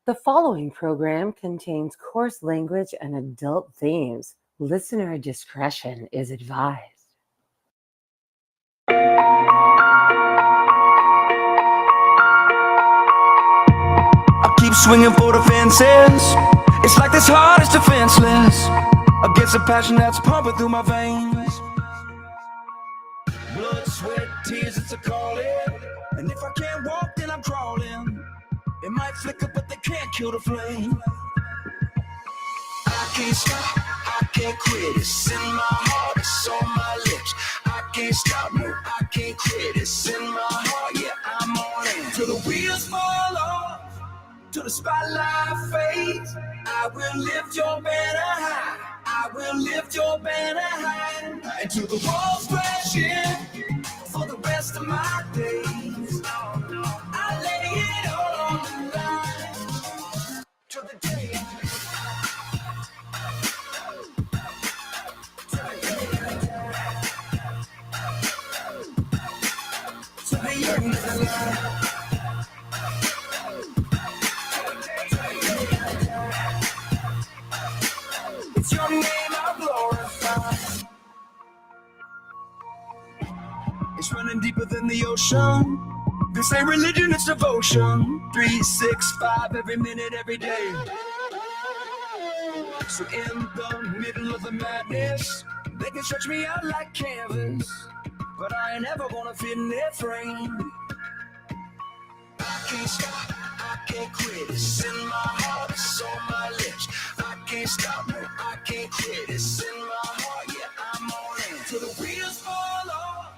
The following program contains coarse language and adult themes. Listener discretion is advised. I keep swinging for the fences. It's like this heart is defenseless against a passion that's pumping through my veins. Blood, sweat, tears, it's a calling. And if I can't walk, then I'm crawling. It might flicker, but they can't kill the flame. I can't stop, I can't quit. It's in my heart, it's on my lips. I can't stop, no, I can't quit. It's in my heart, yeah, I'm on it. Till the wheels fall off, till the spotlight fades. I will lift your banner high. I will lift your banner high. Until the walls crash in for the rest of my days. I lay it all on the line. Till the day I till the end of the line. It's your name I glorify. It's running deeper than the ocean. This ain't religion, it's devotion. 3, 6, 5, every minute, every day. So in the middle of the madness, they can stretch me out like canvas, but I ain't ever gonna fit in their frame. I can't stop, I can't quit. It's in my heart, it's on my lips. I can't stop, no, I can't quit. It's in my heart, yeah, I'm on it. Till the wheels fall off,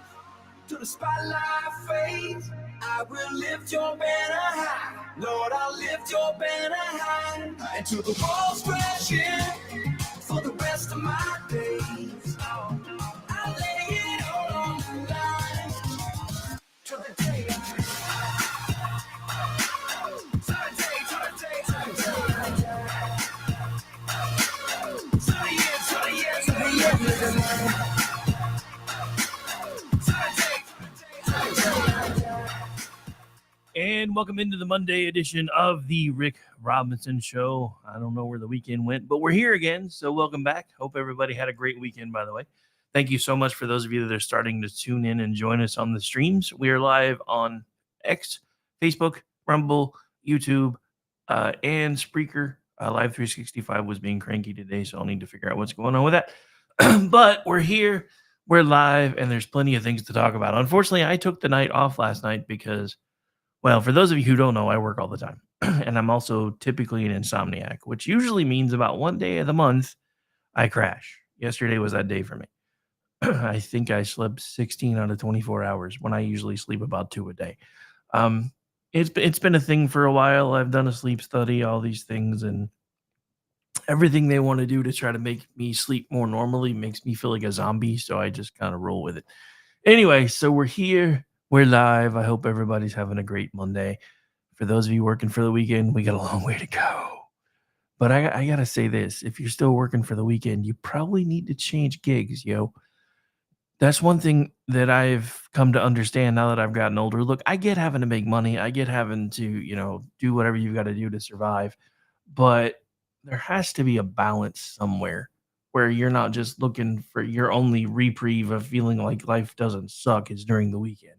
till the spotlight fades. I will lift your banner high. Lord, I'll lift your banner high. Until the walls crash in for the rest of my days. I'll lay it all on the line. Till the day I And welcome into the Monday edition of the Rick Robinson Show. I don't know where the weekend went, but we're here again, so welcome back. Hope everybody had a great weekend, by the way. Thank you so much for those of you that are starting to tune in and join us on the streams. We are live on X, Facebook, Rumble, YouTube, and Spreaker. Live 365 was being cranky today, so I'll need to figure out what's going on with that. But we're here, we're live, and there's plenty of things to talk about. Unfortunately, I took the night off last night because, well, for those of you who don't know, I work all the time. And I'm also typically an insomniac, which usually means about one day of the month I crash. Yesterday was that day for me. I think I slept 16 out of 24 hours when I usually sleep about 2 a day. It's been a thing for a while. I've done a sleep study, all these things, and everything they want to do to try to make me sleep more normally makes me feel like a zombie, so I just kind of roll with it. Anyway, so we're here. We're live. I hope everybody's having a great Monday. For those of you working for the weekend, we got a long way to go. But I got to say this. If you're still working for the weekend, you probably need to change gigs, yo. That's one thing that I've come to understand now that I've gotten older. Look, I get having to make money. I get having to, do whatever you've got to do to survive. But there has to be a balance somewhere where you're not just looking for your only reprieve of feeling like life doesn't suck is during the weekend.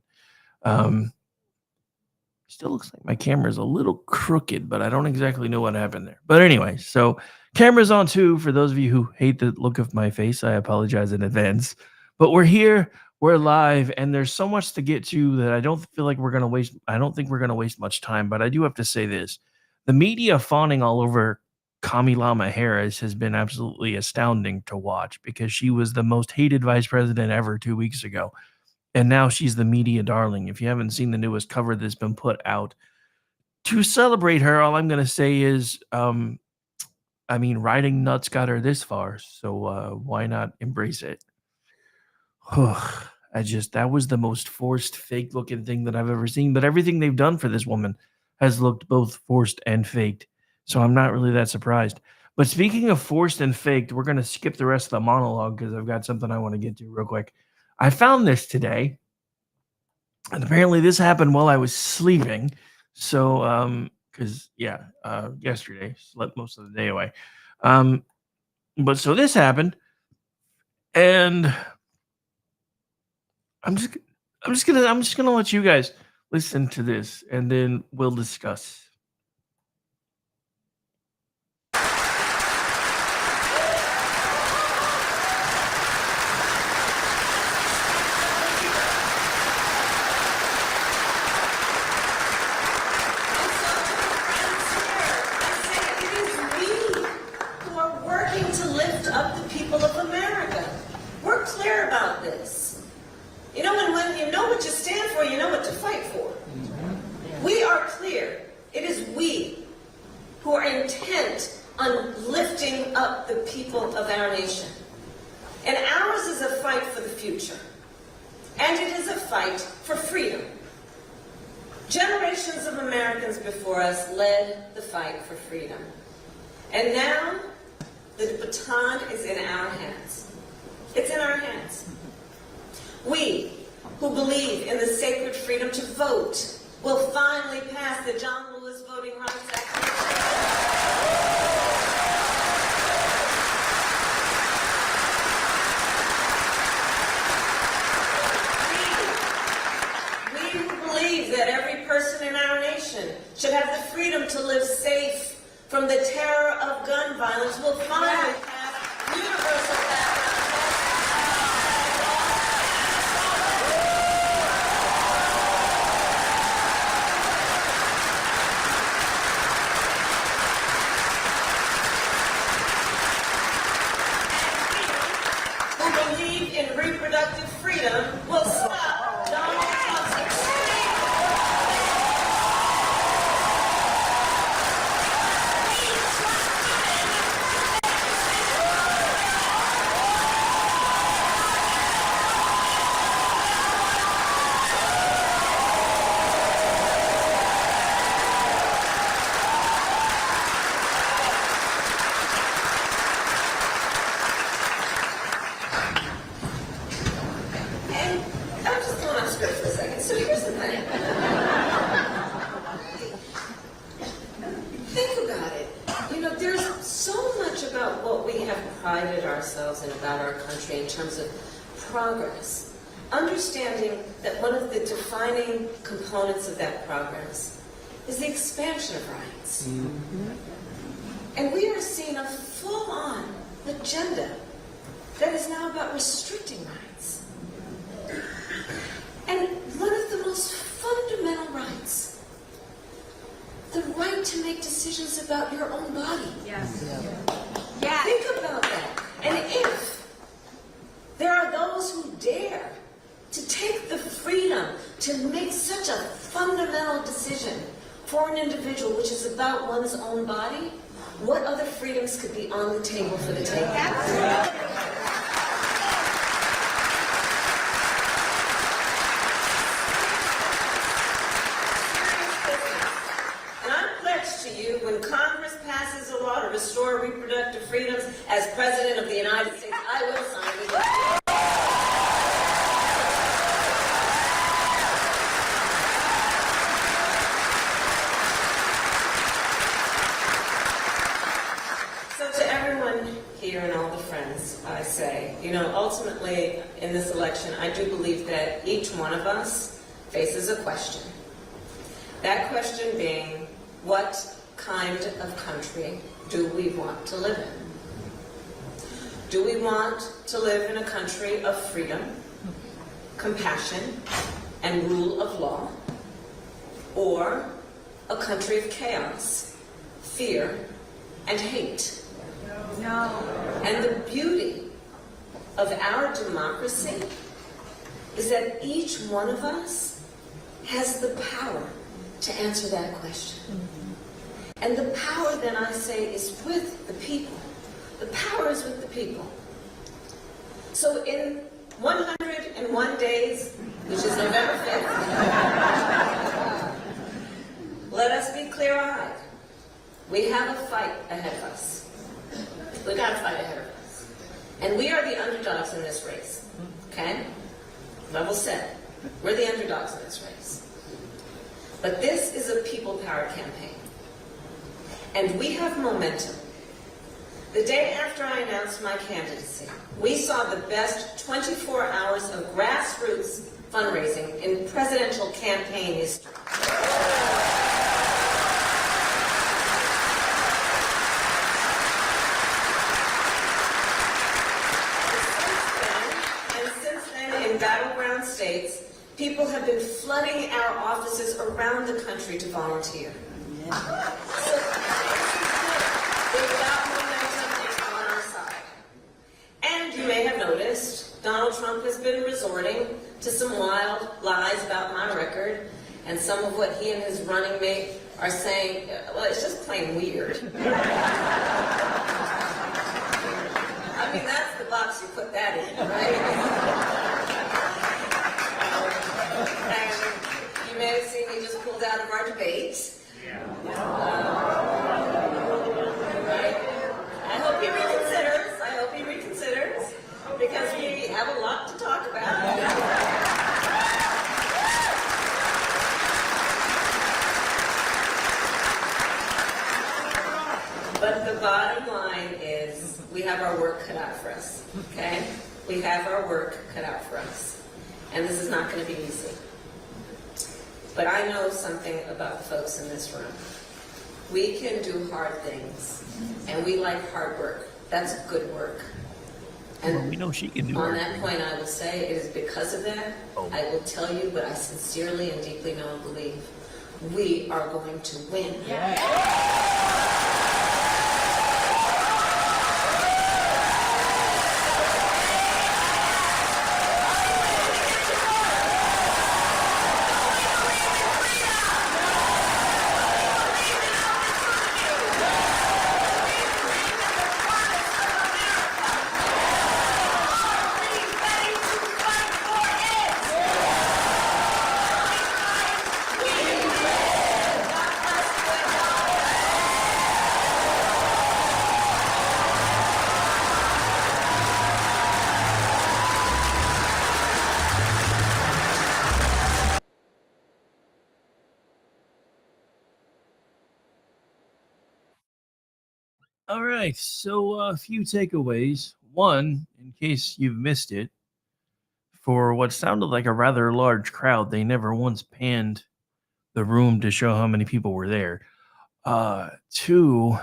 Still looks like my camera's a little crooked, but I don't exactly know what happened there. But anyway, so camera's on too. For those of you who hate the look of my face, I apologize in advance. But we're here, we're live, and there's so much to get to that I don't feel like we're going to waste. I don't think we're going to waste much time, but I do have to say this. The media fawning all over Kommie Llama Harris has been absolutely astounding to watch because she was the most hated vice president ever 2 weeks ago. And now she's the media darling. If you haven't seen the newest cover that's been put out to celebrate her, all I'm going to say is, riding nuts got her this far. So why not embrace it? That was the most forced, fake looking thing that I've ever seen. But everything they've done for this woman has looked both forced and faked. So I'm not really that surprised. But speaking of forced and faked, we're going to skip the rest of the monologue because I've got something I want to get to real quick. I found this today, and apparently this happened while I was sleeping. So, because yesterday slept most of the day away. But so this happened, and I'm just gonna let you guys listen to this, and then we'll discuss. Generations of Americans before us led the fight for freedom. And now, the baton is in our hands. It's in our hands. We, who believe in the sacred freedom to vote, will finally pass the John Lewis Voting Rights Act. That every person in our nation should have the freedom to live safe from the terror of gun violence will finally pass universal background checks. Who believe in reproductive freedom will stop Donald Trump's extreme. And about our country in terms of progress, understanding that one of the defining components of that progress is the expansion of rights. Mm-hmm. And we are seeing a full-on agenda that is now about restricting rights. And one of the most fundamental rights, the right to make decisions about your own body. Yes. Yeah. Think about that. And if there are those who dare to take the freedom to make such a fundamental decision for an individual, which is about one's own body, what other freedoms could be on the table for the taking? And I'm pledged to you, when Congress passes a law to restore reproductive freedoms, as President of the United States, I will sign it. So to everyone here and all the friends, I say, ultimately in this election, I do believe that each one of us faces a question. That question being, what kind of country do we want to live in? Do we want to live in a country of freedom, compassion, and rule of law? Or a country of chaos, fear, and hate? No. And the beauty of our democracy is that each one of us has the power to answer that question. And the power, then I say, is with the people. The power is with the people. So in 101 days, which is November 5th, let us be clear-eyed. We have a fight ahead of us. We've got a fight ahead of us. And we are the underdogs in this race. Okay? Level set. We're the underdogs in this race. But this is a people power campaign. And we have momentum. The day after I announced my candidacy, we saw the best 24 hours of grassroots fundraising in presidential campaign history. And since then, in battleground states, people have been flooding our offices around the country to volunteer. Yeah. So, we've got momentum on our side. And you may have noticed, Donald Trump has been resorting to some wild lies about my record, and some of what he and his running mate are saying, well, it's just plain weird. I mean, that's the box you put that in, right? And you may have seen me just pulled out of our debate. Right? I hope he reconsiders. I hope he reconsiders, because we have a lot to talk about. But the bottom line is we have our work cut out for us, okay? We have our work cut out for us. And this is not going to be easy. But I know something about the folks in this room. We can do hard things, and we like hard work. That's good work. And well, we know she can do on hard that things. point, I will say it is because of that, I will tell you, but I sincerely and deeply know and believe, we are going to win. All right, so a few takeaways. One, in case you've missed it, for what sounded like a rather large crowd, they never once panned the room to show how many people were there. Two,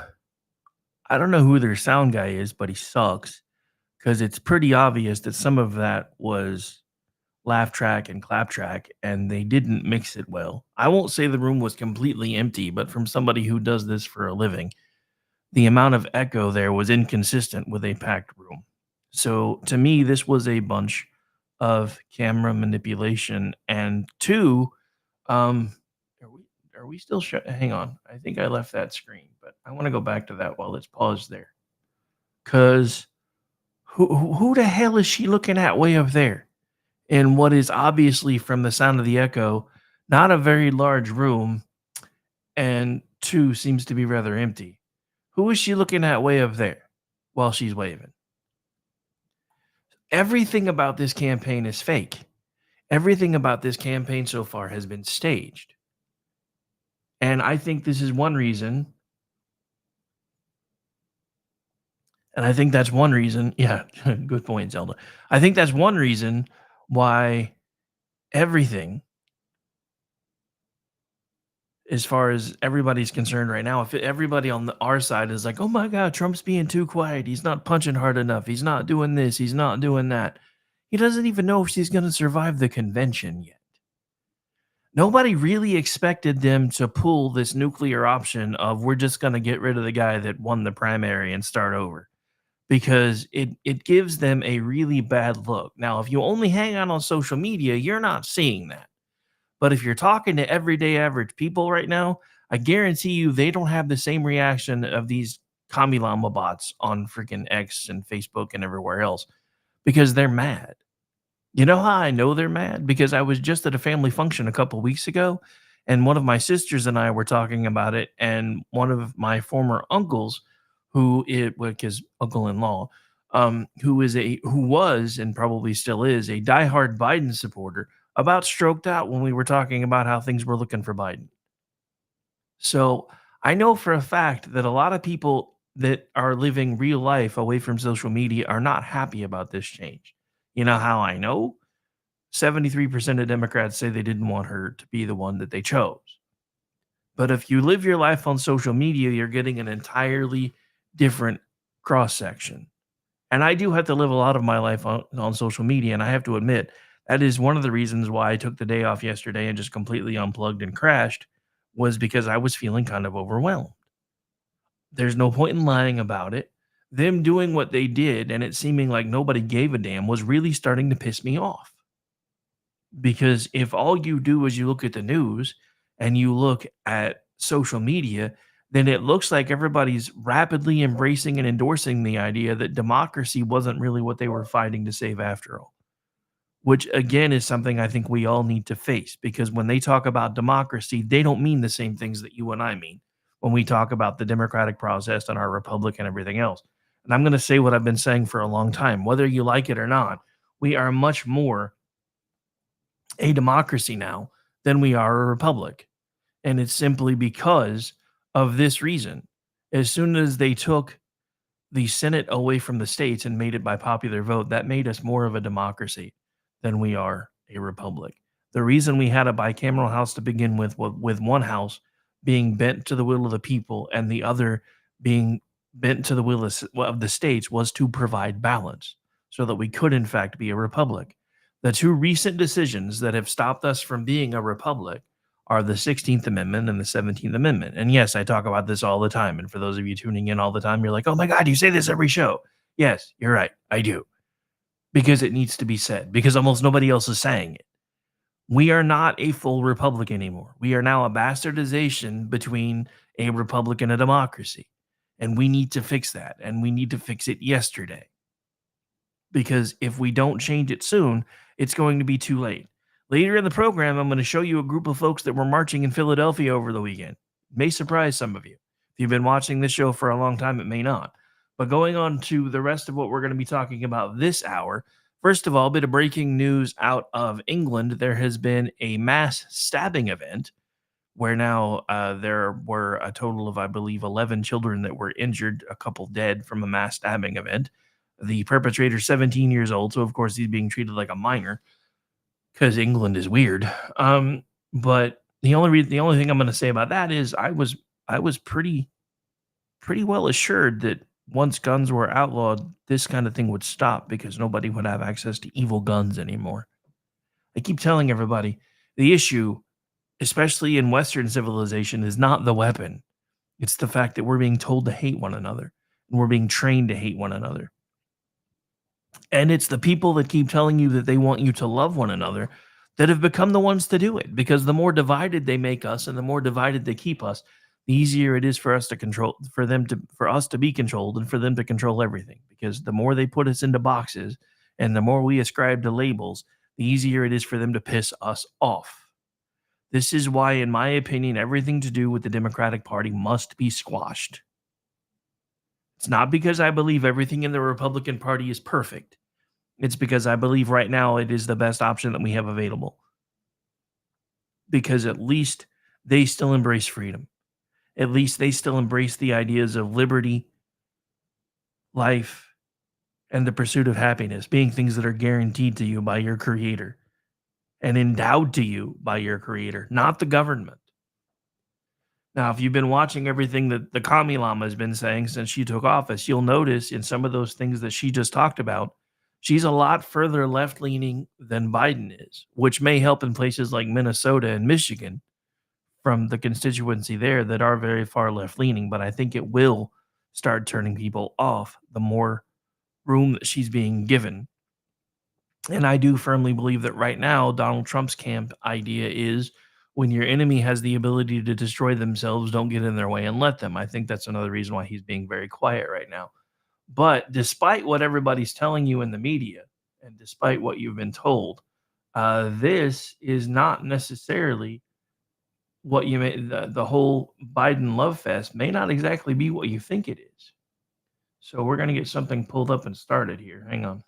I don't know who their sound guy is, but he sucks, because it's pretty obvious that some of that was laugh track and clap track, and they didn't mix it well. I won't say the room was completely empty, but from somebody who does this for a living, the amount of echo there was inconsistent with a packed room. So to me, this was a bunch of camera manipulation. And two, um, are we still hang on? I think I left that screen, but I want to go back to that while it's paused there. Cause who the hell is she looking at way up there? In what is obviously, from the sound of the echo, not a very large room, and two, seems to be rather empty. Who is she looking at way up there while she's waving? Everything about this campaign is fake. Everything about this campaign so far has been staged. And I think this is one reason. And I think that's one reason. Yeah, good point, Zelda. I think that's one reason why everything, as far as everybody's concerned right now, if everybody on our side is like, oh my God, Trump's being too quiet. He's not punching hard enough. He's not doing this. He's not doing that. He doesn't even know if she's going to survive the convention yet. Nobody really expected them to pull this nuclear option of we're just going to get rid of the guy that won the primary and start over, because it gives them a really bad look. Now, if you only hang out on social media, you're not seeing that. But if you're talking to everyday average people right now, I guarantee you they don't have the same reaction of these Kommie Llama bots on freaking X and Facebook and everywhere else, because they're mad. You know how I know they're mad? Because I was just at a family function a couple weeks ago, and one of my sisters and I were talking about it, and one of my former uncles, his uncle-in-law, who was and probably still is a diehard Biden supporter, about stroked out when we were talking about how things were looking for Biden. So I know for a fact that a lot of people that are living real life away from social media are not happy about this change. You know how I know? 73% of Democrats say they didn't want her to be the one that they chose. But if you live your life on social media, you're getting an entirely different cross section. And I do have to live a lot of my life on social media. And I have to admit, that is one of the reasons why I took the day off yesterday and just completely unplugged and crashed, was because I was feeling kind of overwhelmed. There's no point in lying about it. Them doing what they did and it seeming like nobody gave a damn was really starting to piss me off. Because if all you do is you look at the news and you look at social media, then it looks like everybody's rapidly embracing and endorsing the idea that democracy wasn't really what they were fighting to save after all. Which again is something I think we all need to face, because when they talk about democracy, they don't mean the same things that you and I mean when we talk about the democratic process and our republic and everything else. And I'm going to say what I've been saying for a long time, whether you like it or not, we are much more a democracy now than we are a republic. And it's simply because of this reason. As soon as they took the Senate away from the states and made it by popular vote, that made us more of a democracy than we are a republic. The reason we had a bicameral house to begin with one house being bent to the will of the people and the other being bent to the will of the states, was to provide balance so that we could, in fact, be a republic. The two recent decisions that have stopped us from being a republic are the 16th Amendment and the 17th Amendment. And yes, I talk about this all the time. And for those of you tuning in all the time, you're like, oh my God, you say this every show. Yes, you're right. I do. Because it needs to be said, because almost nobody else is saying it. We are not a full republic anymore. We are now a bastardization between a republic and a democracy. And we need to fix that. And we need to fix it yesterday. Because if we don't change it soon, it's going to be too late. Later in the program, I'm going to show you a group of folks that were marching in Philadelphia over the weekend. May surprise some of you. If you've been watching this show for a long time, it may not. But going on to the rest of what we're going to be talking about this hour, first of all, a bit of breaking news out of England. There has been a mass stabbing event where now there were a total of, I believe, 11 children that were injured, a couple dead from a mass stabbing event. The perpetrator, 17 years old, so of course he's being treated like a minor because England is weird. But the only thing I'm going to say about that is I was pretty well assured that once guns were outlawed, this kind of thing would stop because nobody would have access to evil guns anymore. I keep telling everybody the issue, especially in Western civilization, is not the weapon. It's the fact that we're being told to hate one another and we're being trained to hate one another. And it's the people that keep telling you that they want you to love one another that have become the ones to do it, because the more divided they make us and the more divided they keep us, the easier it is for us to control, for us to be controlled and for them to control everything. Because the more they put us into boxes and the more we ascribe to labels, the easier it is for them to piss us off. This is why, in my opinion, everything to do with the Democratic Party must be squashed. It's not because I believe everything in the Republican Party is perfect. It's because I believe right now it is the best option that we have available. Because at least they still embrace freedom. At least they still embrace the ideas of liberty, life, and the pursuit of happiness being things that are guaranteed to you by your creator and endowed to you by your creator, not the government. Now, if you've been watching everything that the Kommie Llama has been saying since she took office, you'll notice in some of those things that she just talked about, she's a lot further left-leaning than Biden is, which may help in places like Minnesota and Michigan from the constituency there that are very far left-leaning. But I think it will start turning people off the more room that she's being given. And I do firmly believe that right now, Donald Trump's camp idea is when your enemy has the ability to destroy themselves, don't get in their way and let them. I think that's another reason why he's being very quiet right now. But despite what everybody's telling you in the media, and despite what you've been told, this is not necessarily what you may, the whole Biden love fest may not exactly be what you think it is. So we're going to get something pulled up and started here. Hang on.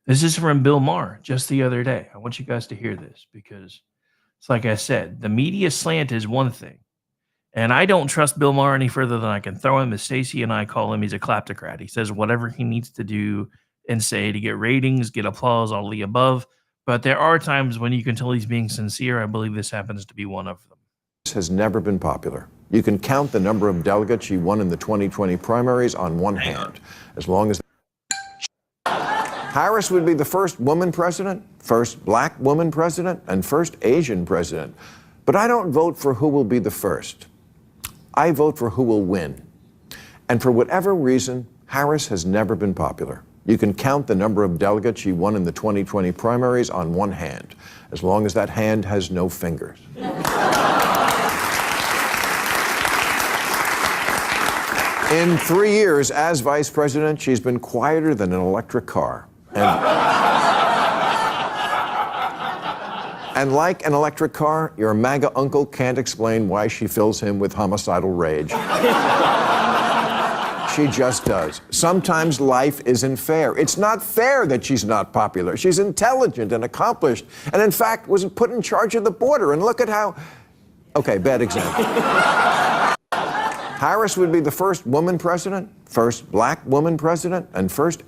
This is from Bill Maher just the other day. I want you guys to hear this because it's like I said, the media slant is one thing. And I don't trust Bill Maher any further than I can throw him. As Stacey and I call him, he's a kleptocrat. He says whatever he needs to do and say to get ratings, get applause, all the above. But there are times when you can tell he's being sincere. I believe this happens to be one of them. Has never been popular. You can count the number of delegates she won in the 2020 primaries on one hand. As long as Harris would be the first woman president, first black woman president, and first Asian president. But I don't vote for who will be the first. I vote for who will win. And for whatever reason, Harris has never been popular. You can count the number of delegates she won in the 2020 primaries on one hand, as long as that hand has no fingers. In 3 years as vice president, she's been quieter than an electric car. And like an electric car, your MAGA uncle can't explain why she fills him with homicidal rage. She just does. Sometimes life isn't fair. It's not fair that she's not popular. She's intelligent and accomplished, and in fact was put in charge of the border. And look at how... Okay, bad example. Harris would be the first woman president, first black woman president, and first...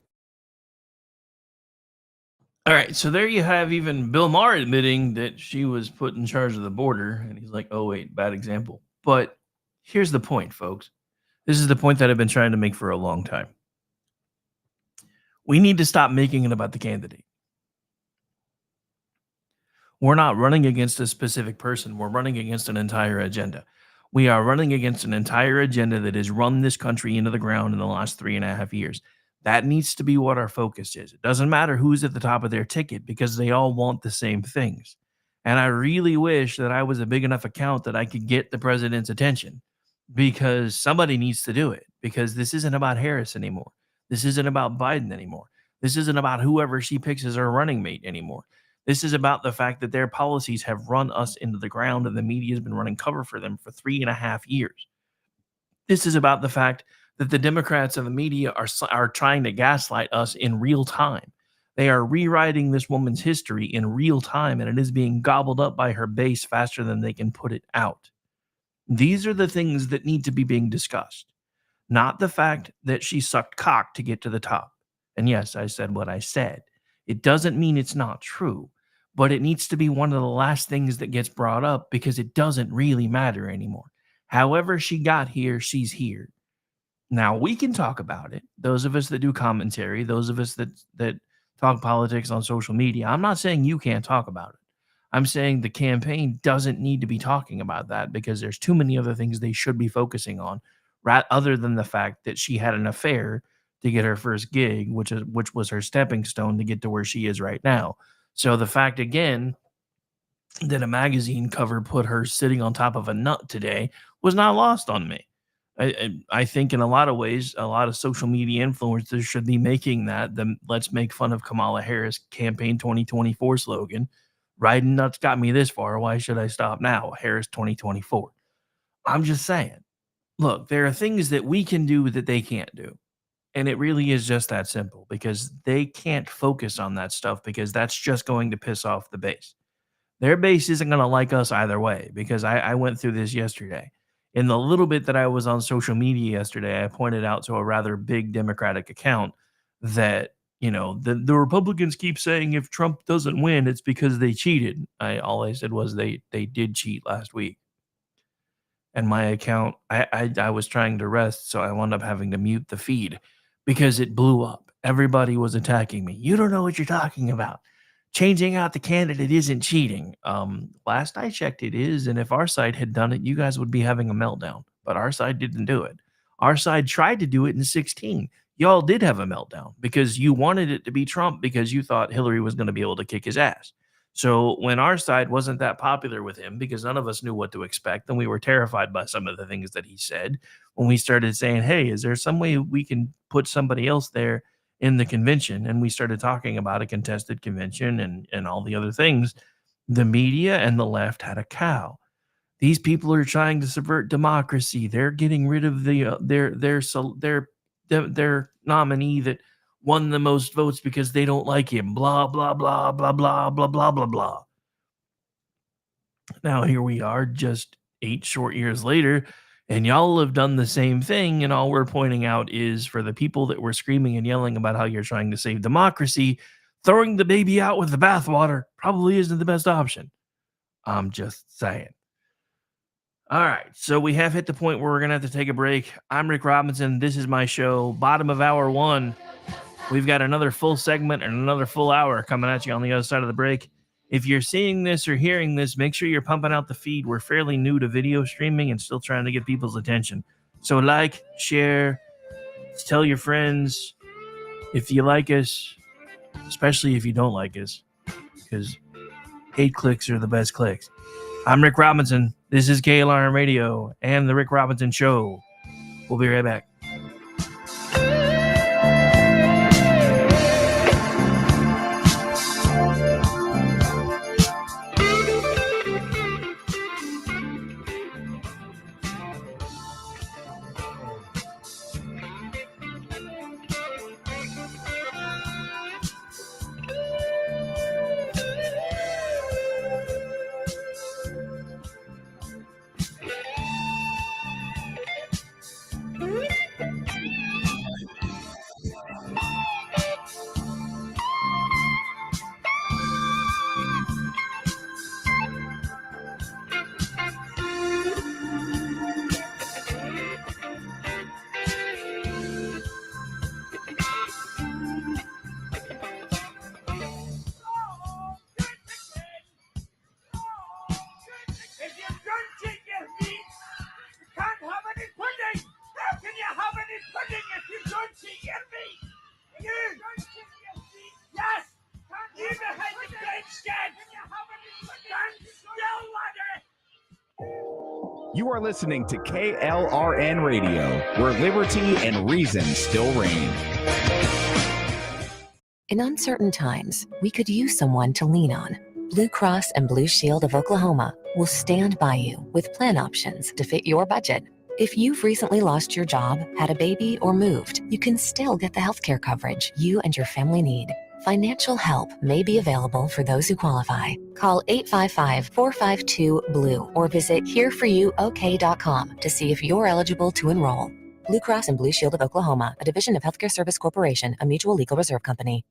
All right, so there you have even Bill Maher admitting that she was put in charge of the border, and he's like, oh, wait, bad example. But here's the point, folks. This is the point that I've been trying to make for a long time. We need to stop making it about the candidate. We're not running against a specific person. We're running against an entire agenda. We are running against an entire agenda that has run this country into the ground in the last 3.5 years. That needs to be what our focus is. It doesn't matter who's at the top of their ticket because they all want the same things. And I really wish that I was a big enough account that I could get the president's attention, because somebody needs to do it, because this isn't about Harris anymore. This isn't about Biden anymore. This isn't about whoever she picks as her running mate anymore. This is about the fact that their policies have run us into the ground and the media has been running cover for them for 3.5 years. This is about the fact that the Democrats and the media are trying to gaslight us in real time. They are rewriting this woman's history in real time, and it is being gobbled up by her base faster than they can put it out. These are the things that need to be being discussed, not the fact that she sucked cock to get to the top. And yes, I said what I said. It doesn't mean it's not true, but it needs to be one of the last things that gets brought up because it doesn't really matter anymore. However she got here, she's here. Now, we can talk about it. Those of us that do commentary, those of us that talk politics on social media, I'm not saying you can't talk about it. I'm saying the campaign doesn't need to be talking about that because there's too many other things they should be focusing on, other than the fact that she had an affair to get her first gig, which was her stepping stone to get to where she is right now. So the fact, again, that a magazine cover put her sitting on top of a nut today was not lost on me. I think in a lot of ways, a lot of social media influencers should be making that the "Let's make fun of Kamala Harris" campaign 2024 slogan. Riding nuts got me this far. Why should I stop now? Harris 2024. I'm just saying. Look, there are things that we can do that they can't do. And it really is just that simple, because they can't focus on that stuff because that's just going to piss off the base. Their base isn't going to like us either way, because I went through this yesterday. In the little bit that I was on social media yesterday, I pointed out to a rather big Democratic account that, you know, the Republicans keep saying if Trump doesn't win, it's because they cheated. All I said was they did cheat last week. And my account, I was trying to rest, so I wound up having to mute the feed because it blew up. Everybody was attacking me. You don't know what you're talking about. Changing out the candidate isn't cheating. Last I checked, it is. And if our side had done it, you guys would be having a meltdown. But our side didn't do it. Our side tried to do it in 2016. Y'all did have a meltdown because you wanted it to be Trump because you thought Hillary was going to be able to kick his ass. So when our side wasn't that popular with him because none of us knew what to expect, and we were terrified by some of the things that he said, when we started saying, hey, is there some way we can put somebody else there in the convention? And we started talking about a contested convention and all the other things. The media and the left had a cow. These people are trying to subvert democracy. They're getting rid of their nominee that won the most votes because they don't like him. Blah, blah, blah, blah, blah, blah, blah, blah, blah. Now here we are just 8 short years later, and y'all have done the same thing, and all we're pointing out is for the people that were screaming and yelling about how you're trying to save democracy, throwing the baby out with the bathwater probably isn't the best option. I'm just saying. All right, so we have hit the point where we're going to have to take a break. I'm Rick Robinson. This is my show, bottom of hour 1. We've got another full segment and another full hour coming at you on the other side of the break. If you're seeing this or hearing this, make sure you're pumping out the feed. We're fairly new to video streaming and still trying to get people's attention. So like, share, tell your friends if you like us, especially if you don't like us, because 8 clicks are the best clicks. I'm Rick Robinson. This is KLRNRadio and The Rick Robinson Show. We'll be right back. You are listening to KLRN Radio, where liberty and reason still reign. In uncertain times, we could use someone to lean on. Blue Cross and Blue Shield of Oklahoma will stand by you with plan options to fit your budget. If you've recently lost your job, had a baby, or moved, you can still get the healthcare coverage you and your family need. Financial help may be available for those who qualify. Call 855-452-BLUE or visit hereforyouok.com to see if you're eligible to enroll. Blue Cross and Blue Shield of Oklahoma, a division of Healthcare Service Corporation, a mutual legal reserve company.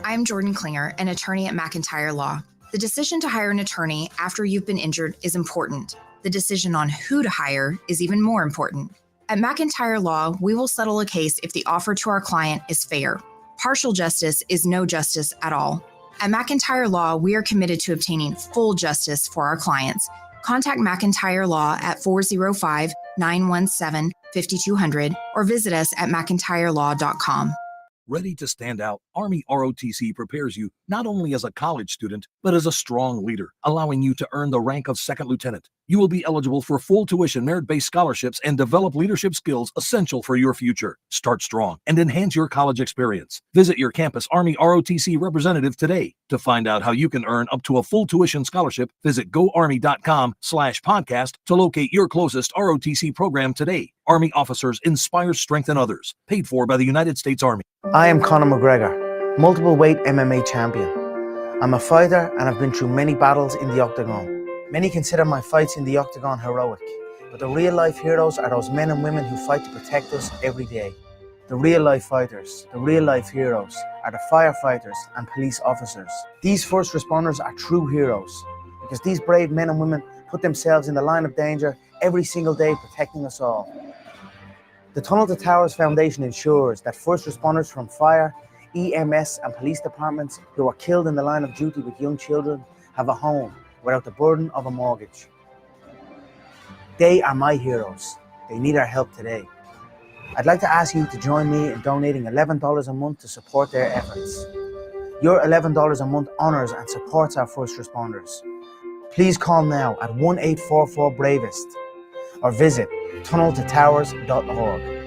I'm Jordan Klinger, an attorney at McIntyre Law. The decision to hire an attorney after you've been injured is important. The decision on who to hire is even more important. At McIntyre Law, we will settle a case if the offer to our client is fair. Partial justice is no justice at all. At McIntyre Law, we are committed to obtaining full justice for our clients. Contact McIntyre Law at 405-917-5200 or visit us at mcintyrelaw.com. Ready to stand out, Army ROTC prepares you not only as a college student, but as a strong leader, allowing you to earn the rank of second lieutenant. You will be eligible for full tuition merit-based scholarships and develop leadership skills essential for your future. Start strong and enhance your college experience. Visit your campus Army ROTC representative today. To find out how you can earn up to a full tuition scholarship, visit goarmy.com/podcast to locate your closest ROTC program today. Army officers inspire, strengthen others. Paid for by the United States Army. I am Conor McGregor, multiple weight MMA champion. I'm a fighter and I've been through many battles in the octagon. Many consider my fights in the octagon heroic, but the real life heroes are those men and women who fight to protect us every day. The real life fighters, the real life heroes are the firefighters and police officers. These first responders are true heroes because these brave men and women put themselves in the line of danger every single day protecting us all. The Tunnel to Towers Foundation ensures that first responders from fire, EMS and police departments who are killed in the line of duty with young children have a home without the burden of a mortgage. They are my heroes. They need our help today. I'd like to ask you to join me in donating $11 a month to support their efforts. Your $11 a month honors and supports our first responders. Please call now at 1-844-BRAVEST or visit tunneltotowers.org.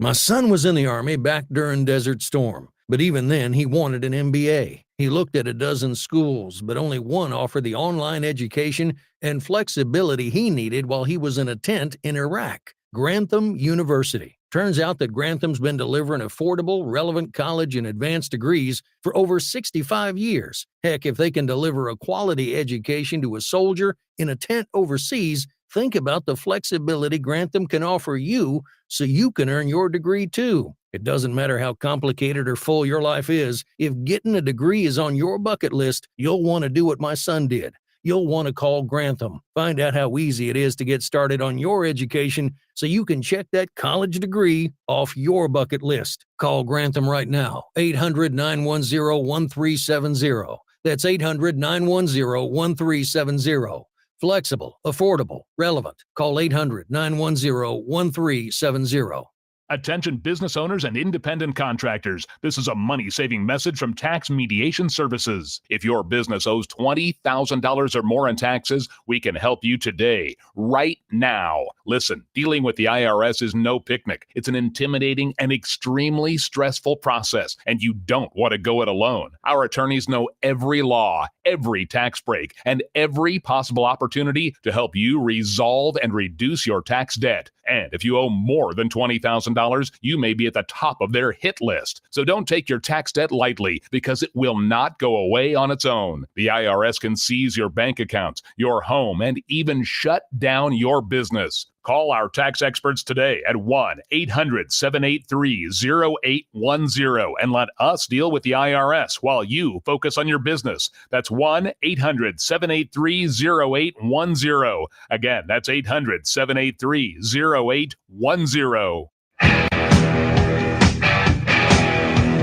My son was in the Army back during Desert Storm, but even then he wanted an MBA. He looked at a dozen schools, but only one offered the online education and flexibility he needed while he was in a tent in Iraq. Grantham University. Turns out that Grantham's been delivering affordable, relevant college and advanced degrees for over 65 years. Heck, if they can deliver a quality education to a soldier in a tent overseas, think about the flexibility Grantham can offer you so you can earn your degree too. It doesn't matter how complicated or full your life is, if getting a degree is on your bucket list, you'll want to do what my son did. You'll want to call Grantham. Find out how easy it is to get started on your education so you can check that college degree off your bucket list. Call Grantham right now, 800-910-1370. That's 800-910-1370. Flexible, affordable, relevant. Call 800-910-1370. Attention business owners and independent contractors. This is a money-saving message from Tax Mediation Services. If your business owes $20,000 or more in taxes, we can help you today, right now. Listen, dealing with the IRS is no picnic. It's an intimidating and extremely stressful process, and you don't want to go it alone. Our attorneys know every law, every tax break, and every possible opportunity to help you resolve and reduce your tax debt. And if you owe more than $20,000, you may be at the top of their hit list. So don't take your tax debt lightly, because it will not go away on its own. The IRS can seize your bank accounts, your home, and even shut down your business. Call our tax experts today at 1-800-783-0810 and let us deal with the IRS while you focus on your business. That's 1-800-783-0810. Again, that's 800-783-0810.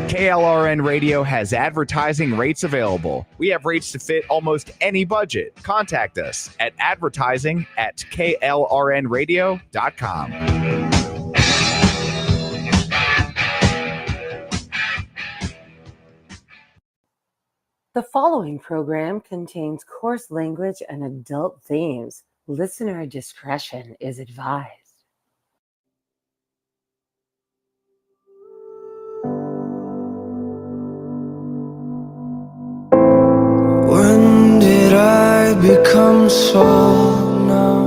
KLRN Radio has advertising rates available. We have rates to fit almost any budget. Contact us at advertising@klrnradio.com. The following program contains coarse language and adult themes. Listener discretion is advised. When did I become so numb?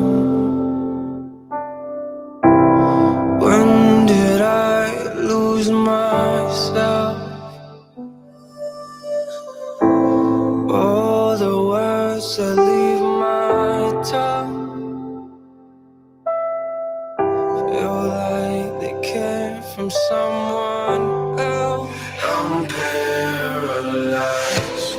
When did I lose myself? All the words that leave my tongue feel like they came from someone else. I'm paralyzed.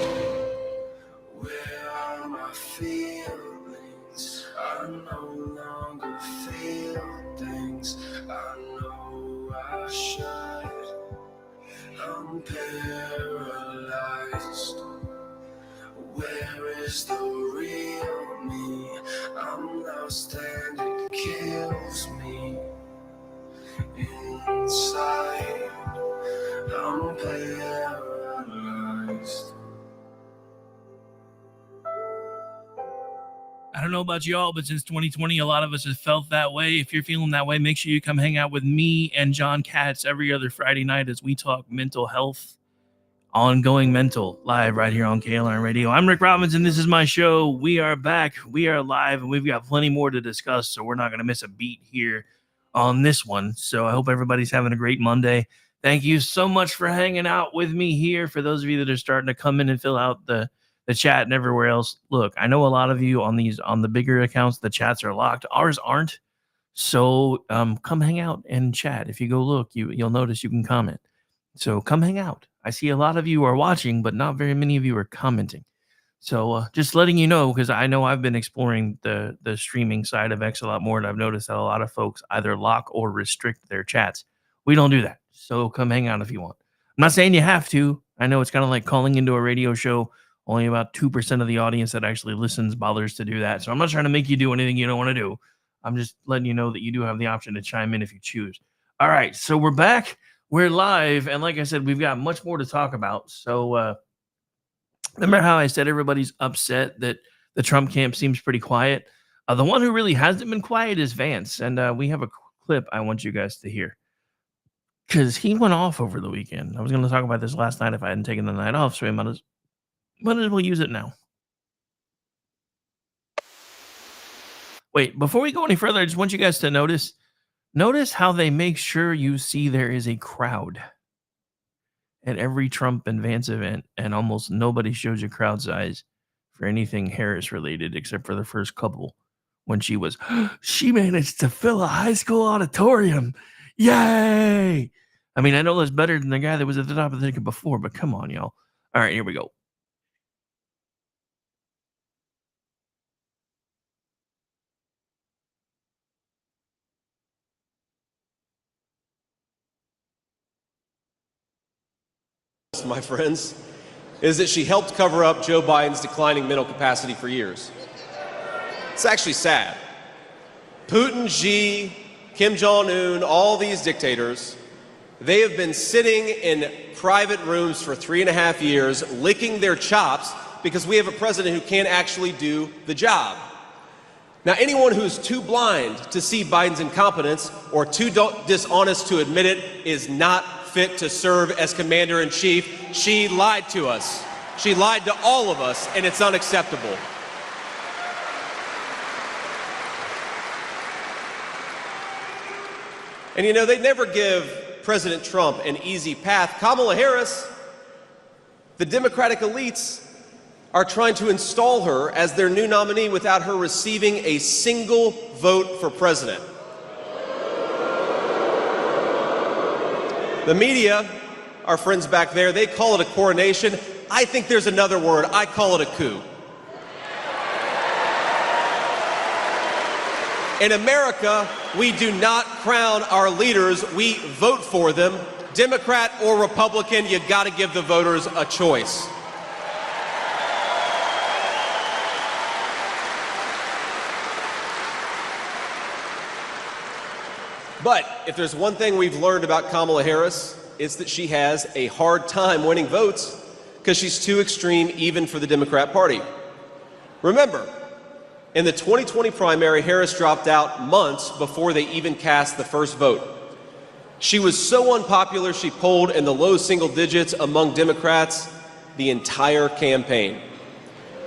Where are my feelings? I no longer feel things I know I should. I'm paralyzed. Where is the real me? I'm lost and it kills me inside. I'm paralyzed. I don't know about y'all, but since 2020, a lot of us have felt that way. If you're feeling that way, make sure you come hang out with me and John Katz every other Friday night as we talk mental health, ongoing mental, live right here on KLRN Radio. I'm Rick Robinson. This is my show. We are back. We are live, and we've got plenty more to discuss, so we're not going to miss a beat here on this one. So I hope everybody's having a great Monday. Thank you so much for hanging out with me here. For those of you that are starting to come in and fill out the chat and everywhere else, look, I know a lot of you on the bigger accounts, the chats are locked. Ours aren't. So come hang out and chat. If you go look, you'll notice you can comment. So come hang out. I see a lot of you are watching, but not very many of you are commenting. So just letting you know, because I know I've been exploring the streaming side of X a lot more, and I've noticed that a lot of folks either lock or restrict their chats. We don't do that. So come hang out if you want. I'm not saying you have to. I know it's kind of like calling into a radio show. Only about 2% of the audience that actually listens bothers to do that. So I'm not trying to make you do anything you don't want to do. I'm just letting you know that you do have the option to chime in if you choose. All right, so we're back. We're live. And like I said, we've got much more to talk about. So remember how I said everybody's upset that the Trump camp seems pretty quiet? The one who really hasn't been quiet is Vance. And we have a clip I want you guys to hear, because he went off over the weekend. I was going to talk about this last night if I hadn't taken the night off, so we might as Might as well use it now. Wait, before we go any further, I just want you guys to notice how they make sure you see there is a crowd at every Trump and Vance event, and almost nobody shows you crowd size for anything Harris related except for the first couple when she managed to fill a high school auditorium. Yay! I mean, I know that's better than the guy that was at the top of the ticket before, but come on, y'all. All right, here we go. My friends, is that she helped cover up Joe Biden's declining mental capacity for years. It's actually sad. Putin, Xi, Kim Jong-un, all these dictators, they have been sitting in private rooms for 3.5 years, licking their chops because we have a president who can't actually do the job. Now, anyone who's too blind to see Biden's incompetence or too dishonest to admit it is not fit to serve as commander-in-chief. She lied to us. She lied to all of us, and it's unacceptable. And you know, they never give President Trump an easy path. Kamala Harris, the Democratic elites are trying to install her as their new nominee without her receiving a single vote for president. The media, our friends back there, they call it a coronation. I think there's another word. I call it a coup. In America, we do not crown our leaders, we vote for them. Democrat or Republican, you gotta give the voters a choice. But if there's one thing we've learned about Kamala Harris, it's that she has a hard time winning votes because she's too extreme even for the Democrat Party. Remember, in the 2020 primary, Harris dropped out months before they even cast the first vote. She was so unpopular, she polled in the low single digits among Democrats the entire campaign.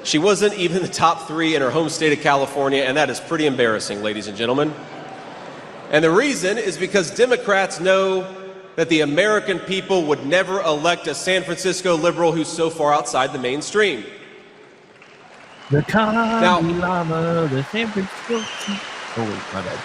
She wasn't even the top 3 in her home state of California, and that is pretty embarrassing, ladies and gentlemen. And the reason is because Democrats know that the American people would never elect a San Francisco liberal who's so far outside the mainstream. The Kommie Llama, the San Francisco. Oh, wait, my bad.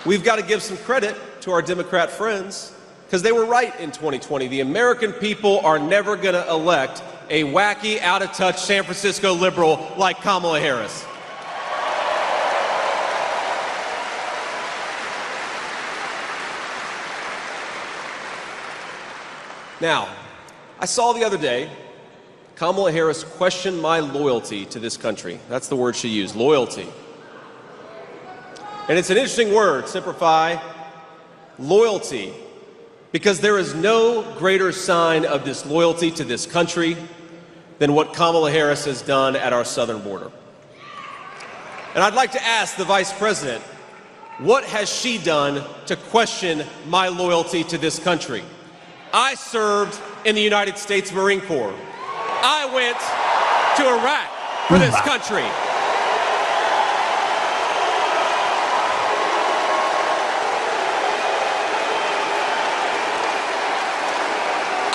We've got to give some credit to our Democrat friends because they were right in 2020. The American people are never going to elect a wacky, out-of-touch San Francisco liberal like Kamala Harris. Now, I saw the other day Kamala Harris questioned my loyalty to this country. That's the word she used, loyalty. And it's an interesting word, simplify, loyalty, because there is no greater sign of disloyalty to this country than what Kamala Harris has done at our southern border. And I'd like to ask the Vice President, what has she done to question my loyalty to this country? I served in the United States Marine Corps. I went to Iraq for this country.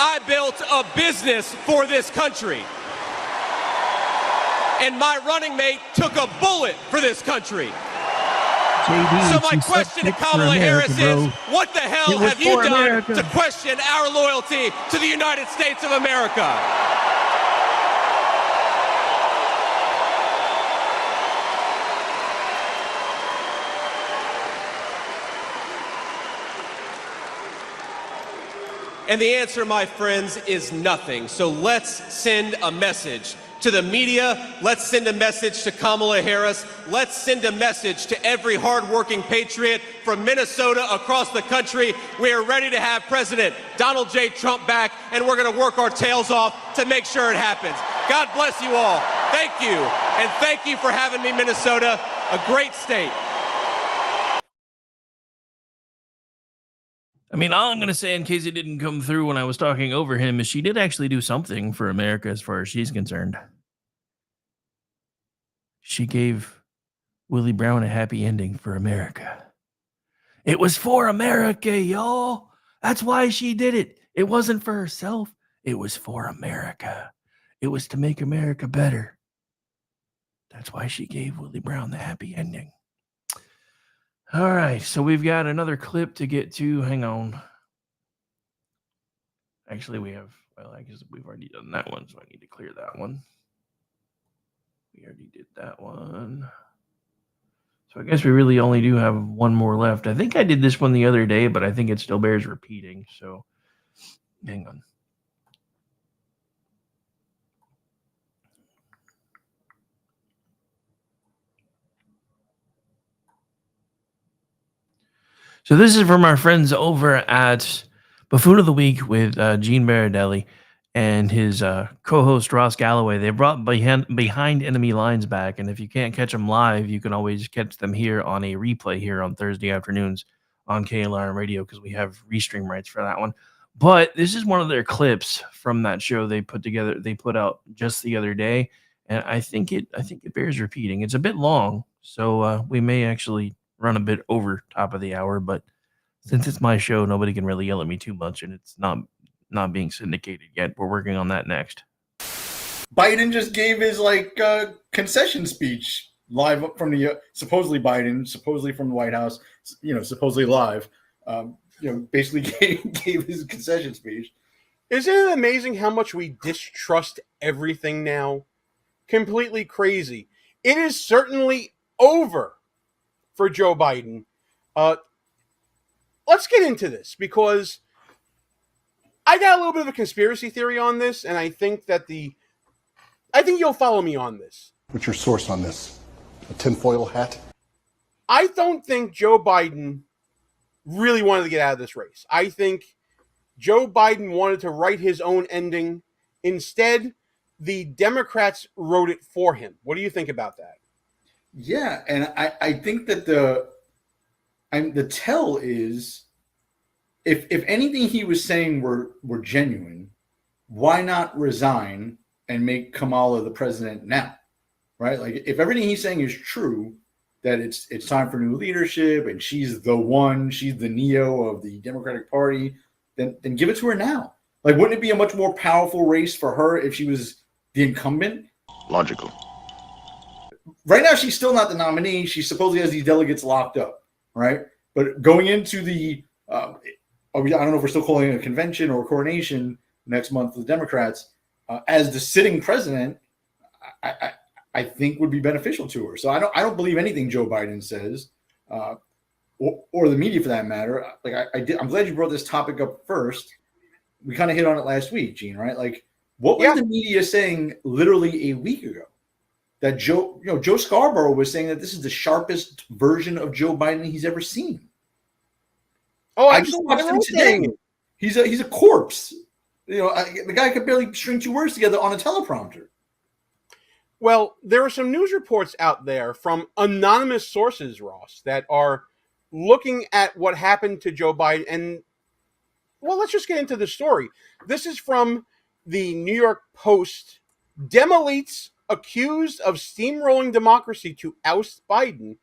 I built a business for this country. And my running mate took a bullet for this country. JD, so my question to Kamala Harris is, what the hell have you done to question our loyalty to the United States of America? And the answer, my friends, is nothing. So let's send a message to the media. Let's send a message to Kamala Harris. Let's send a message to every hardworking patriot from Minnesota across the country. We are ready to have President Donald J. Trump back, and we're going to work our tails off to make sure it happens. God bless you all. Thank you. And thank you for having me, Minnesota, a great state. I mean, all I'm going to say, in case it didn't come through when I was talking over him, is she did actually do something for America as far as she's concerned. She gave Willie Brown a happy ending for America. It was for America, y'all. That's why she did it. It wasn't for herself. It was for America. It was to make America better. That's why she gave Willie Brown the happy ending. All right, so we've got another clip to get to. Hang on. Actually, I guess we've already done that one, so I need to clear that one. We already did that one. So I guess we really only do have one more left. I think I did this one the other day, but I think it still bears repeating. So hang on. So this is from our friends over at Buffoon of the Week with Gene Baradelli and his co-host Ross Galloway. They brought Behind Enemy Lines back, and if you can't catch them live, you can always catch them here on a replay here on Thursday afternoons on KLRN Radio, because we have restream rights for that one. But this is one of their clips from that show they put out just the other day, and I think it bears repeating. It's a bit long, so we may actually run a bit over top of the hour, but since it's my show, nobody can really yell at me too much, and it's not being syndicated yet. We're working on that next. Biden just gave his concession speech live from the supposedly from the White House, supposedly live. Basically gave his concession speech. Isn't it amazing how much we distrust everything now? Completely crazy. It is certainly over for Joe Biden. Let's get into this, because I got a little bit of a conspiracy theory on this, and I think you'll follow me on this. What's your source on this? A tinfoil hat? I don't think Joe Biden really wanted to get out of this race. I think Joe Biden wanted to write his own ending. Instead, the Democrats wrote it for him. What do you think about that? Yeah, and I think that the tell is, if anything he was saying were genuine, why not resign and make Kamala the president now, right? Like, if everything he's saying is true, that it's time for new leadership and she's the Neo of the Democratic Party, then give it to her now. Like, wouldn't it be a much more powerful race for her if she was the incumbent? Logical. Right now, she's still not the nominee. She supposedly has these delegates locked up, right? But going into the, I don't know if we're still calling it a convention or a coronation next month for the Democrats, as the sitting president, I think would be beneficial to her. So I don't believe anything Joe Biden says, or the media for that matter. Like I'm glad you brought this topic up first. We kind of hit on it last week, Gene, right? Like, what was the media saying literally a week ago? That Joe Scarborough was saying that this is the sharpest version of Joe Biden he's ever seen. Oh, I just watched him today. He's a corpse. The guy could barely string two words together on a teleprompter. Well, there are some news reports out there from anonymous sources, Ross, that are looking at what happened to Joe Biden. And, well, let's just get into the story. This is from the New York Post. Demelites accused of steamrolling democracy to oust Biden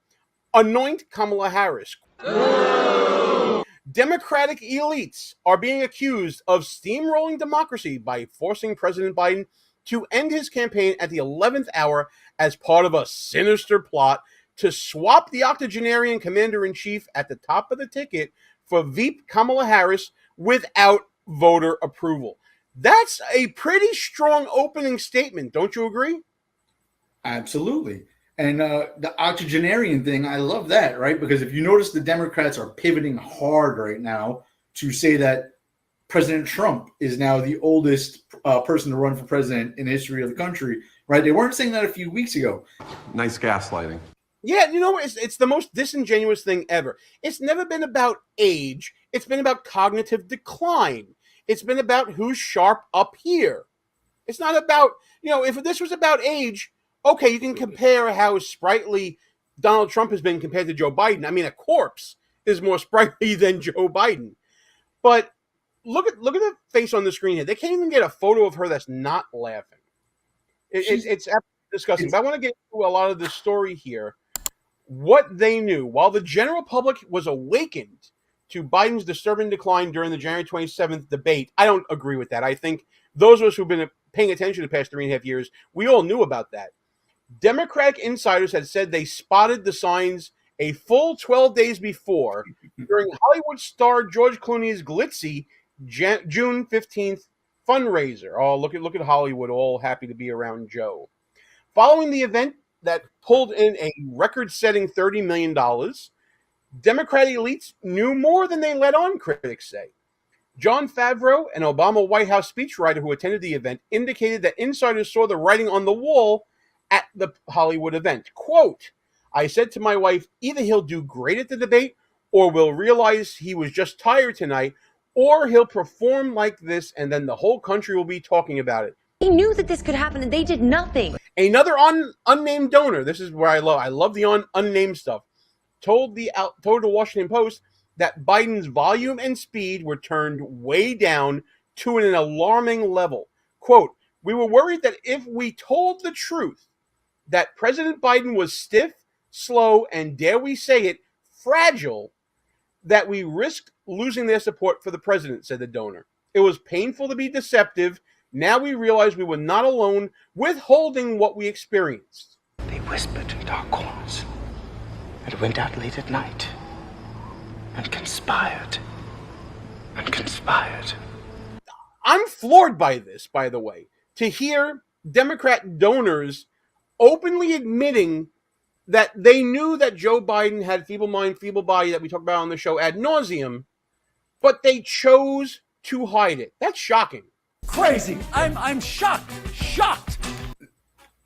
anoint Kamala Harris. Democratic elites are being accused of steamrolling democracy by forcing President Biden to end his campaign at the 11th hour as part of a sinister plot to swap the octogenarian commander-in-chief at the top of the ticket for Veep Kamala Harris without voter approval. That's a pretty strong opening statement, don't you agree? Absolutely. And the octogenarian thing, I love that, right? Because if you notice, the Democrats are pivoting hard right now to say that President Trump is now the oldest person to run for president in the history of the country, right? They weren't saying that a few weeks ago. Nice gaslighting. Yeah, it's the most disingenuous thing ever. It's never been about age. It's been about cognitive decline. It's been about who's sharp up here. It's not about, if this was about age, okay, you can compare how sprightly Donald Trump has been compared to Joe Biden. I mean, a corpse is more sprightly than Joe Biden. But look at the face on the screen here. They can't even get a photo of her that's not laughing. It's absolutely disgusting. But I want to get into a lot of the story here. What they knew while the general public was awakened to Biden's disturbing decline during the January 27th debate. I don't agree with that. I think those of us who've been paying attention the past 3.5 years, we all knew about that. Democratic insiders had said they spotted the signs a full 12 days before during Hollywood star George Clooney's glitzy June 15th fundraiser. Oh, look at Hollywood, all happy to be around Joe. Following the event that pulled in a record-setting $30 million, Democratic elites knew more than they let on, critics say. Jon Favreau, an Obama White House speechwriter who attended the event, indicated that insiders saw the writing on the wall at the Hollywood event. Quote, I said to my wife, either he'll do great at the debate or we'll realize he was just tired tonight, or he'll perform like this and then the whole country will be talking about it. They knew that this could happen and they did nothing. Another unnamed donor, this is where I love the unnamed stuff, told the Washington Post that Biden's volume and speed were turned way down to an alarming level. Quote, we were worried that if we told the truth, that President Biden was stiff, slow, and dare we say it, fragile, that we risked losing their support for the president, said the donor. It was painful to be deceptive. Now we realize we were not alone withholding what we experienced. They whispered in dark corners and went out late at night and conspired and conspired. I'm floored by this, by the way, to hear Democrat donors openly admitting that they knew that Joe Biden had feeble mind, feeble body that we talk about on the show ad nauseum, but they chose to hide it. That's shocking. Crazy. I'm shocked. Shocked.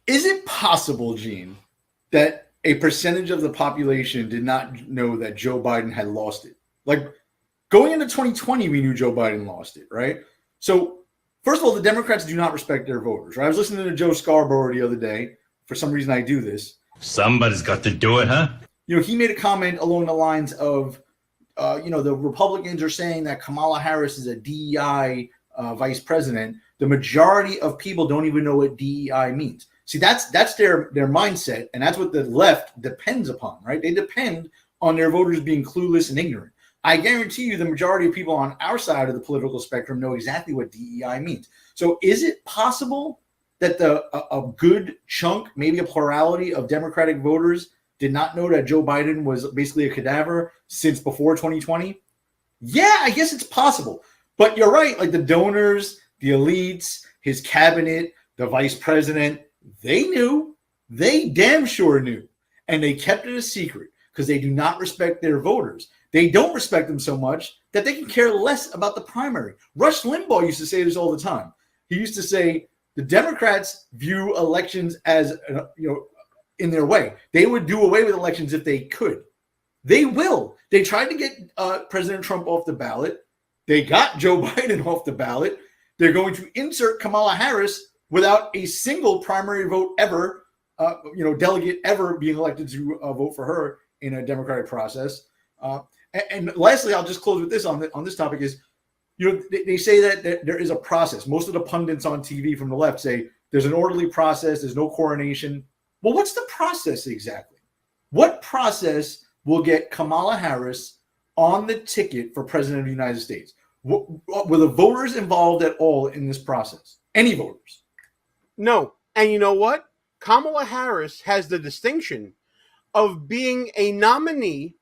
Is it possible, Gene, that a percentage of the population did not know that Joe Biden had lost it? Like, going into 2020, we knew Joe Biden lost it, right? So, first of all, the Democrats do not respect their voters, right? I was listening to Joe Scarborough the other day. For some reason, I do this. Somebody's got to do it, huh? He made a comment along the lines of, the Republicans are saying that Kamala Harris is a DEI vice president. The majority of people don't even know what DEI means. See, that's their mindset, and that's what the left depends upon, right? They depend on their voters being clueless and ignorant. I guarantee you the majority of people on our side of the political spectrum know exactly what DEI means. So is it possible that a good chunk, maybe a plurality of Democratic voters did not know that Joe Biden was basically a cadaver since before 2020? Yeah, I guess it's possible. But you're right, like the donors, the elites, his cabinet, the vice president, they knew. They damn sure knew. And they kept it a secret because they do not respect their voters. They don't respect them so much that they can care less about the primary. Rush Limbaugh used to say this all the time. He used to say, the Democrats view elections as, in their way. They would do away with elections if they could. They will. They tried to get President Trump off the ballot. They got Joe Biden off the ballot. They're going to insert Kamala Harris without a single primary vote ever, delegate ever being elected to vote for her in a democratic process. And lastly, I'll just close with this on this topic is, they say that there is a process. Most of the pundits on TV from the left say there's an orderly process. There's no coronation. Well, what's the process exactly? What process will get Kamala Harris on the ticket for president of the United States? Were the voters involved at all in this process? Any voters? No. And you know what? Kamala Harris has the distinction of being a nominee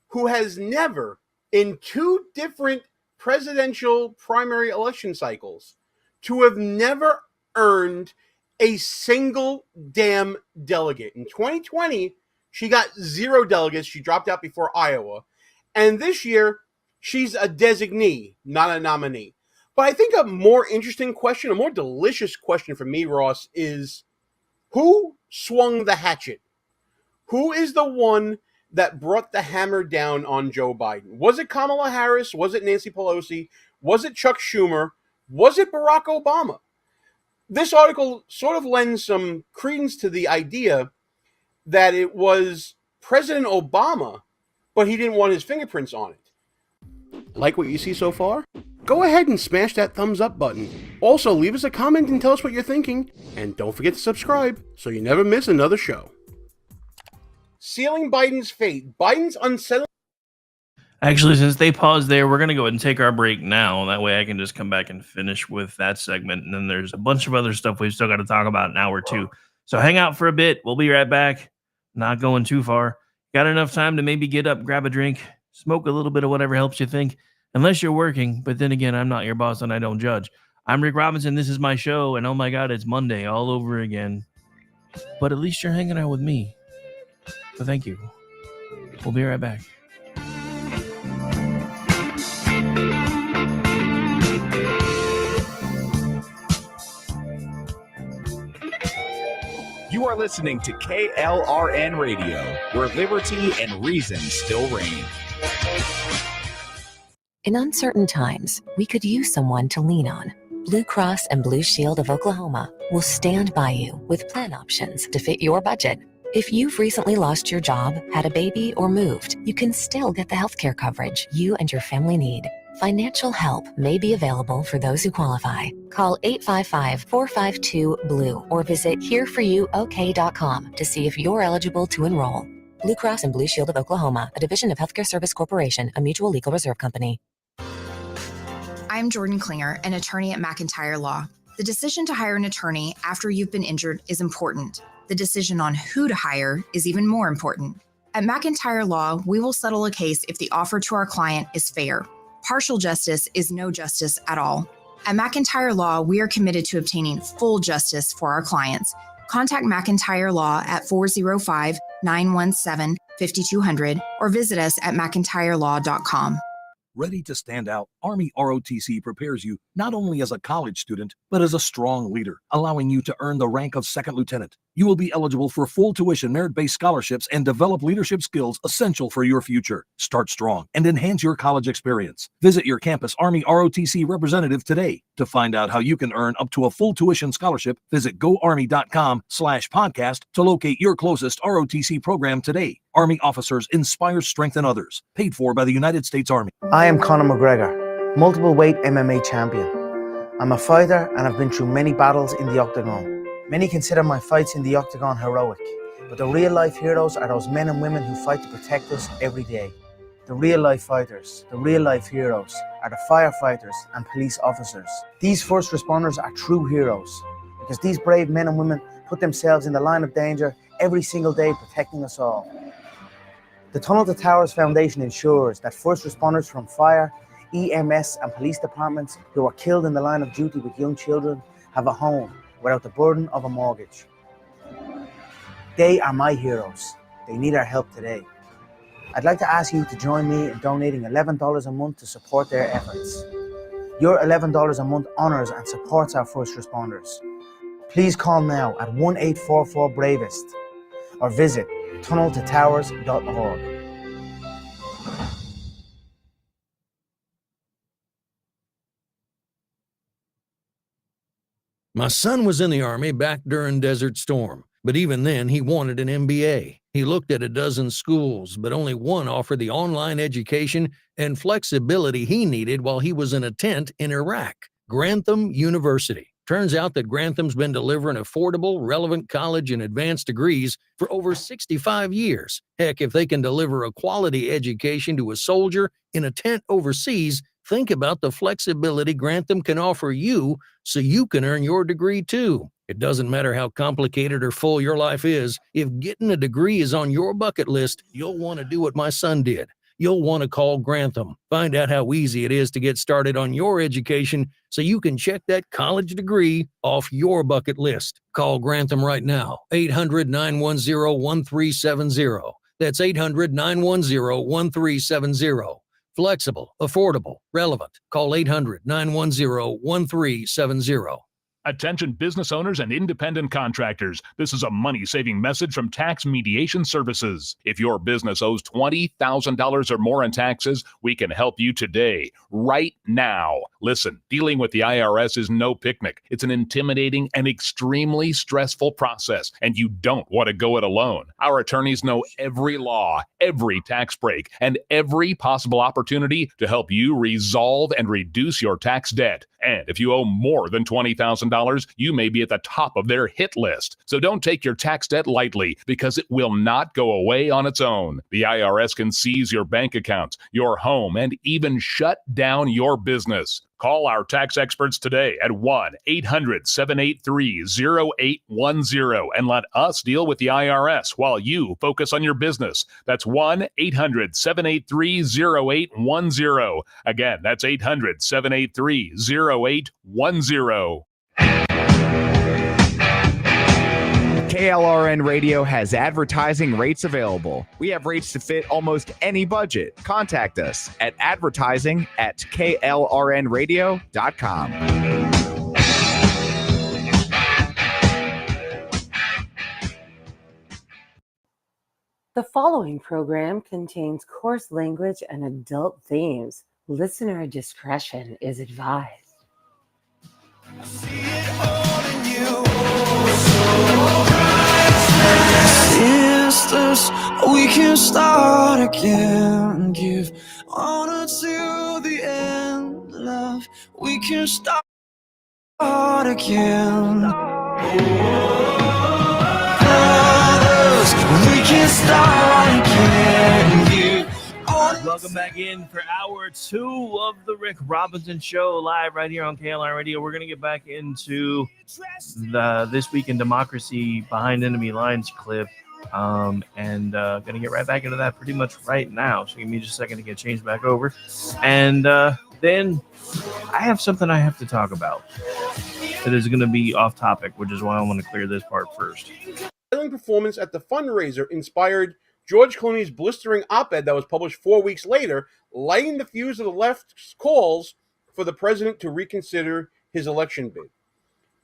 who has never, in two different presidential primary election cycles, to have never earned a single damn delegate. In 2020, she got 0 delegates. She dropped out before Iowa. And this year, she's a designee, not a nominee. But I think a more interesting question, a more delicious question for me, Ross, is who swung the hatchet? Who is the one that brought the hammer down on Joe Biden? Was it Kamala Harris? Was it Nancy Pelosi? Was it Chuck Schumer? Was it Barack Obama? This article sort of lends some credence to the idea that it was President Obama, but he didn't want his fingerprints on it. Like what you see so far? Go ahead and smash that thumbs up button. Also, leave us a comment and tell us what you're thinking. And don't forget to subscribe so you never miss another show. Sealing Biden's fate. Biden's unsettling. Actually, since they paused there, we're going to go ahead and take our break now. That way I can just come back and finish with that segment. And then there's a bunch of other stuff we've still got to talk about an hour or two. So hang out for a bit. We'll be right back. Not going too far. Got enough time to maybe get up, grab a drink, smoke a little bit of whatever helps you think. Unless you're working. But then again, I'm not your boss and I don't judge. I'm Rick Robinson. This is my show. And oh my God, it's Monday all over again. But at least you're hanging out with me. So thank you. We'll be right back. You are listening to KLRN Radio, where liberty and reason still reign. In uncertain times, we could use someone to lean on. Blue Cross and Blue Shield of Oklahoma will stand by you with plan options to fit your budget. If you've recently lost your job, had a baby, or moved, you can still get the healthcare coverage you and your family need. Financial help may be available for those who qualify. Call 855-452-BLUE or visit hereforyouok.com to see if you're eligible to enroll. Blue Cross and Blue Shield of Oklahoma, a division of Healthcare Service Corporation, a mutual legal reserve company. I'm Jordan Klinger, an attorney at McIntyre Law. The decision to hire an attorney after you've been injured is important. The decision on who to hire is even more important. At McIntyre Law, we will settle a case if the offer to our client is fair. Partial justice is no justice at all. At McIntyre Law, we are committed to obtaining full justice for our clients. Contact McIntyre Law at 405-917-5200 or visit us at mcintyrelaw.com. Ready to stand out, Army ROTC prepares you not only as a college student, but as a strong leader, allowing you to earn the rank of second lieutenant. You will be eligible for full tuition merit-based scholarships and develop leadership skills essential for your future. Start strong and enhance your college experience. Visit your campus Army ROTC representative today. To find out how you can earn up to a full tuition scholarship, visit goarmy.com/podcast to locate your closest ROTC program today. Army officers inspire, strengthen others. Paid for by the United States Army. I am Conor McGregor, multiple weight MMA champion. I'm a fighter and I've been through many battles in the octagon. Many consider my fights in the octagon heroic, but the real life heroes are those men and women who fight to protect us every day. The real life fighters, the real life heroes are the firefighters and police officers. These first responders are true heroes because these brave men and women put themselves in the line of danger every single day protecting us all. The Tunnel to Towers Foundation ensures that first responders from fire, EMS and police departments who are killed in the line of duty with young children have a home without the burden of a mortgage. They are my heroes. They need our help today. I'd like to ask you to join me in donating $11 a month to support their efforts. Your $11 a month honors and supports our first responders. Please call now at 1-844-BRAVEST or visit tunneltotowers.org. My son was in the Army back during Desert Storm, but even then he wanted an MBA. He looked at a dozen schools, but only one offered the online education and flexibility he needed while he was in a tent in Iraq, Grantham University. Turns out that Grantham's been delivering affordable, relevant college and advanced degrees for over 65 years. Heck, if they can deliver a quality education to a soldier in a tent overseas, think about the flexibility Grantham can offer you so you can earn your degree too. It doesn't matter how complicated or full your life is. If getting a degree is on your bucket list, you'll want to do what my son did. You'll want to call Grantham. Find out how easy it is to get started on your education so you can check that college degree off your bucket list. Call Grantham right now, 800-910-1370. That's 800-910-1370. Flexible, affordable, relevant. Call 800-910-1370. Attention business owners and independent contractors. This is a money-saving message from Tax Mediation Services. If your business owes $20,000 or more in taxes, we can help you today, right now. Listen, dealing with the IRS is no picnic. It's an intimidating and extremely stressful process, and you don't want to go it alone. Our attorneys know every law, every tax break, and every possible opportunity to help you resolve and reduce your tax debt. And if you owe more than $20,000, you may be at the top of their hit list. So don't take your tax debt lightly, because it will not go away on its own. The IRS can seize your bank accounts, your home, and even shut down your business. Call our tax experts today at 1-800-783-0810 and let us deal with the IRS while you focus on your business. That's 1-800-783-0810. Again, that's 800-783-0810. KLRN Radio has advertising rates available. We have rates to fit almost any budget. Contact us at advertising@klrnradio.com. The following program contains coarse language and adult themes. Listener discretion is advised. Sisters, we can start again. Give honor to the end, love. We can start again. Brothers, we can start again. Welcome back in for hour 2 of the Rick Robinson Show, live right here on KLR Radio. We're going to get back into the This Week in Democracy Behind Enemy Lines clip, and going to get right back into that pretty much right now. So give me just a second to get changed back over. And then I have something I have to talk about that is going to be off topic, which is why I want to clear this part first. Performance at the fundraiser inspired George Clooney's blistering op-ed that was published 4 weeks later, lighting the fuse of the left's calls for the president to reconsider his election bid.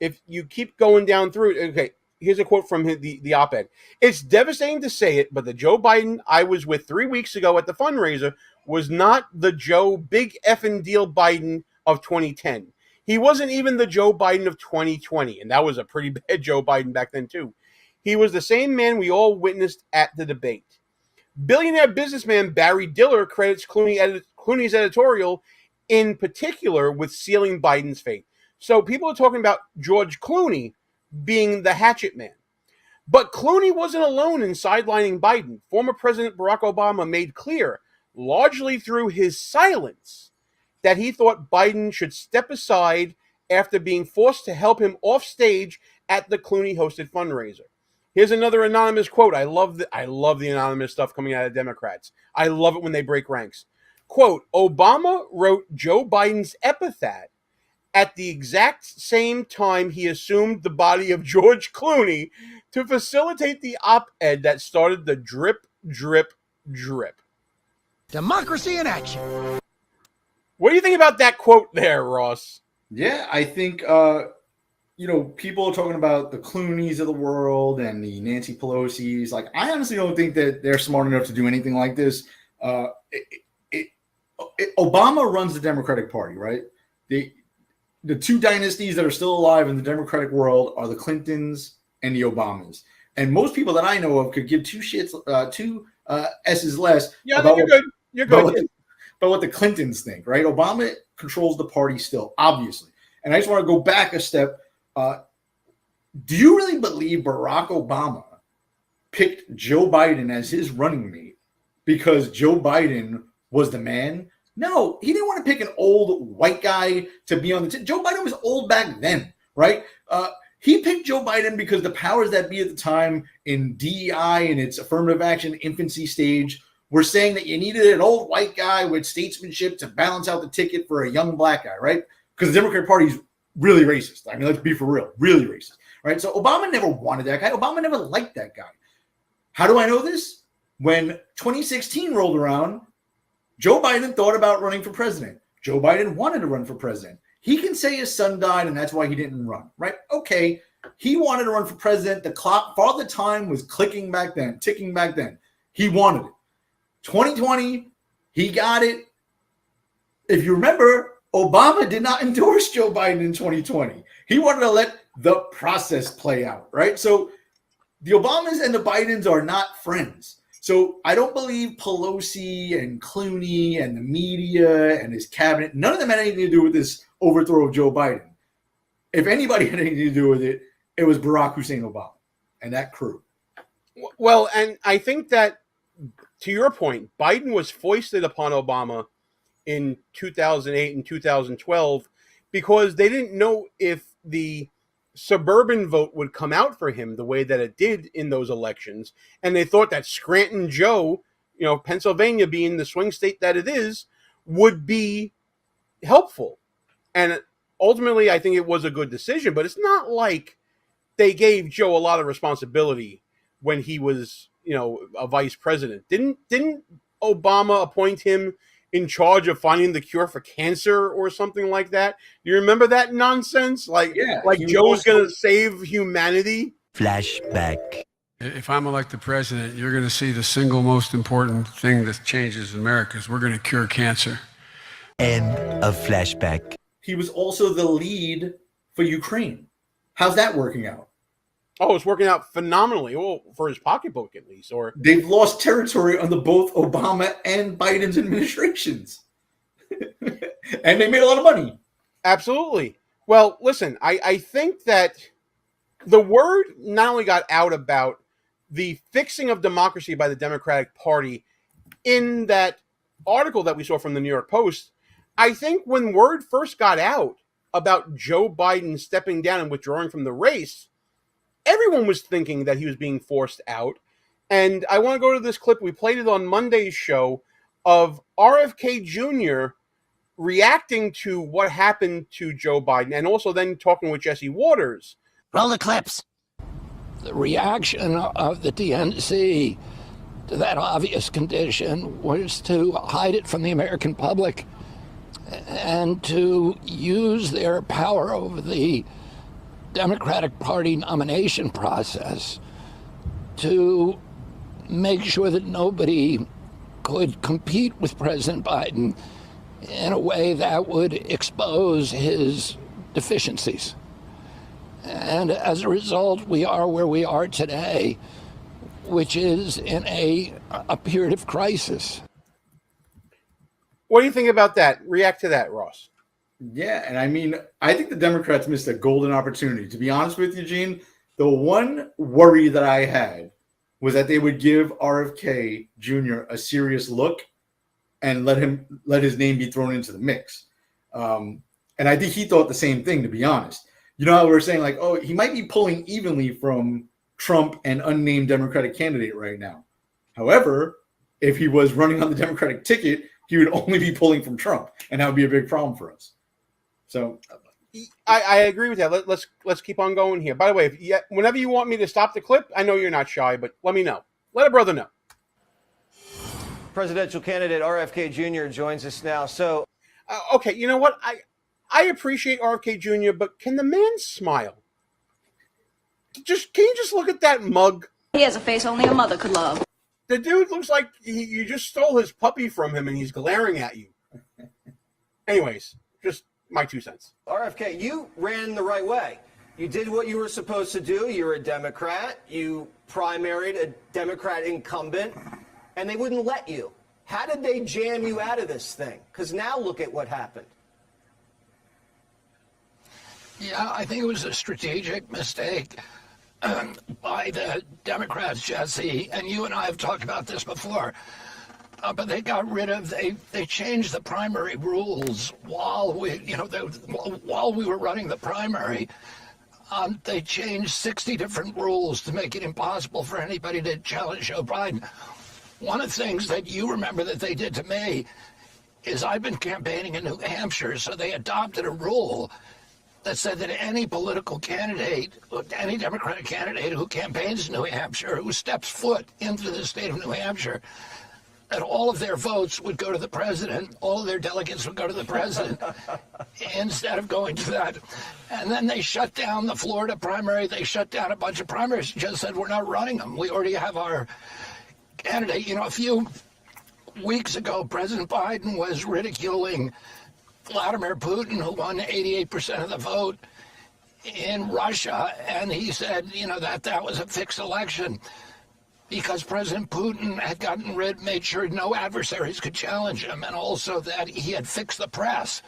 If you keep going down through it, okay, here's a quote from the op-ed. It's devastating to say it, but the Joe Biden I was with 3 weeks ago at the fundraiser was not the Joe Big Effing Deal Biden of 2010. He wasn't even the Joe Biden of 2020, and that was a pretty bad Joe Biden back then, too. He was the same man we all witnessed at the debate. Billionaire businessman Barry Diller credits Clooney's editorial in particular with sealing Biden's fate. So people are talking about George Clooney being the hatchet man. But Clooney wasn't alone in sidelining Biden. Former President Barack Obama made clear, largely through his silence, that he thought Biden should step aside after being forced to help him off stage at the Clooney-hosted fundraiser. Here's another anonymous quote. I love the anonymous stuff coming out of Democrats. I love it when they break ranks. Quote, Obama wrote Joe Biden's epitaph at the exact same time he assumed the body of George Clooney to facilitate the op-ed that started the drip, drip, drip. Democracy in action. What do you think about that quote there, Ross? Yeah, I think people are talking about the Clooneys of the world and the Nancy Pelosi's. Like, I honestly don't think that they're smart enough to do anything like this. Obama runs the Democratic Party, right? The two dynasties that are still alive in the Democratic world are the Clintons and the Obamas. And most people that I know of could give two S's less. Yeah, about you're good. You're good. About what the Clintons think, right? Obama controls the party still, obviously. And I just want to go back a step. Do you really believe Barack Obama picked Joe Biden as his running mate because Joe Biden was the man? No, he didn't want to pick an old white guy to be on the team. Joe Biden was old back then, right? He picked Joe Biden because the powers that be at the time in DEI and its affirmative action infancy stage were saying that you needed an old white guy with statesmanship to balance out the ticket for a young black guy, right? Because the Democratic Party is really racist. I mean, let's be for real, really racist, right? So Obama never wanted that guy. Obama never liked that guy. How do I know this? When 2016 rolled around, Joe Biden thought about running for president. Joe Biden wanted to run for president. He can say his son died and that's why he didn't run, right? Okay, he wanted to run for president. The clock, Father Time was ticking back then. He wanted it. 2020, he got it. If you remember, Obama did not endorse Joe Biden in 2020. He wanted to let the process play out, right? So the Obamas and the Bidens are not friends. So I don't believe Pelosi and Clooney and the media and his cabinet, none of them had anything to do with this overthrow of Joe Biden. If anybody had anything to do with it, it was Barack Hussein Obama and that crew. Well, and I think that, to your point, Biden was foisted upon Obama in 2008 and 2012 because they didn't know if the suburban vote would come out for him the way that it did in those elections. And they thought that Scranton Joe, Pennsylvania being the swing state that it is, would be helpful. And ultimately, I think it was a good decision, but it's not like they gave Joe a lot of responsibility when he was, a vice president. Didn't Obama appoint him in charge of finding the cure for cancer or something like that? Do you remember that nonsense? Like Joe's going to save humanity? Flashback. If I'm elected president, you're going to see the single most important thing that changes in America is we're going to cure cancer. End of flashback. He was also the lead for Ukraine. How's that working out? Oh, it's working out phenomenally. Well, for his pocketbook at least. Or they've lost territory under both Obama and Biden's administrations. And they made a lot of money. Absolutely. Well, listen, I think that the word not only got out about the fixing of democracy by the Democratic Party in that article that we saw from the New York Post. I think when word first got out about Joe Biden stepping down and withdrawing from the race, everyone was thinking that he was being forced out. And I want to go to this clip. We played it on Monday's show of RFK Jr. reacting to what happened to Joe Biden and also then talking with Jesse Waters. Roll the clips. The reaction of the DNC to that obvious condition was to hide it from the American public and to use their power over the Democratic Party nomination process to make sure that nobody could compete with President Biden in a way that would expose his deficiencies. And as a result, we are where we are today, which is in a period of crisis. What do you think about that? React to that, Ross. Yeah, and I mean, I think the Democrats missed a golden opportunity. To be honest with you, Gene, the one worry that I had was that they would give RFK Jr. a serious look and let his name be thrown into the mix. And I think he thought the same thing, to be honest. You know how we're saying, like, oh, he might be pulling evenly from Trump and unnamed Democratic candidate right now. However, if he was running on the Democratic ticket, he would only be pulling from Trump, and that would be a big problem for us. So I agree with that. Let's keep on going here. By the way, whenever you want me to stop the clip, I know you're not shy, but let me know. Let a brother know. Presidential candidate RFK Jr. joins us now. So, okay, you know what? I appreciate RFK Jr., but can the man smile? Can you just look at that mug? He has a face only a mother could love. The dude looks like you just stole his puppy from him and he's glaring at you. Anyways, just my 2 cents. RFK, you ran the right way. You did what you were supposed to do. You're a Democrat. You primaried a Democrat incumbent, and they wouldn't let you. How did they jam you out of this thing? Because now look at what happened. Yeah, I think it was a strategic mistake by the Democrats, Jesse, and you and I have talked about this before. But they got rid of they changed the primary rules while we were running the primary. They changed 60 different rules to make it impossible for anybody to challenge Joe Biden. One of the things that you remember that they did to me is I've been campaigning in New Hampshire, so they adopted a rule that said that any political candidate, any Democratic candidate who campaigns in New Hampshire, who steps foot into the state of New Hampshire, that all of their votes would go to the president, all of their delegates would go to the president, instead of going to that. And then they shut down the Florida primary. They shut down a bunch of primaries, just said, we're not running them. We already have our candidate. A few weeks ago, President Biden was ridiculing Vladimir Putin, who won 88% of the vote in Russia, and he said, that was a fixed election because President Putin had made sure no adversaries could challenge him, and also that he had fixed the press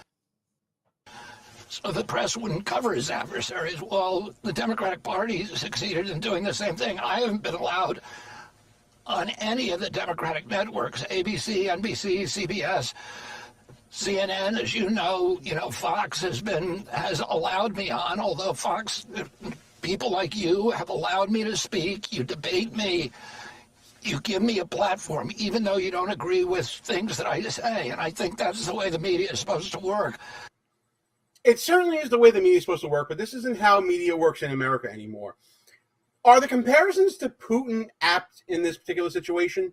so the press wouldn't cover his adversaries. Well, the Democratic Party succeeded in doing the same thing. I haven't been allowed on any of the Democratic networks, ABC, NBC, CBS, CNN, as you know, Fox has allowed me on, although Fox, people like you have allowed me to speak. You debate me. You give me a platform, even though you don't agree with things that I say. And I think that's the way the media is supposed to work. It certainly is the way the media is supposed to work, but this isn't how media works in America anymore. Are the comparisons to Putin apt in this particular situation?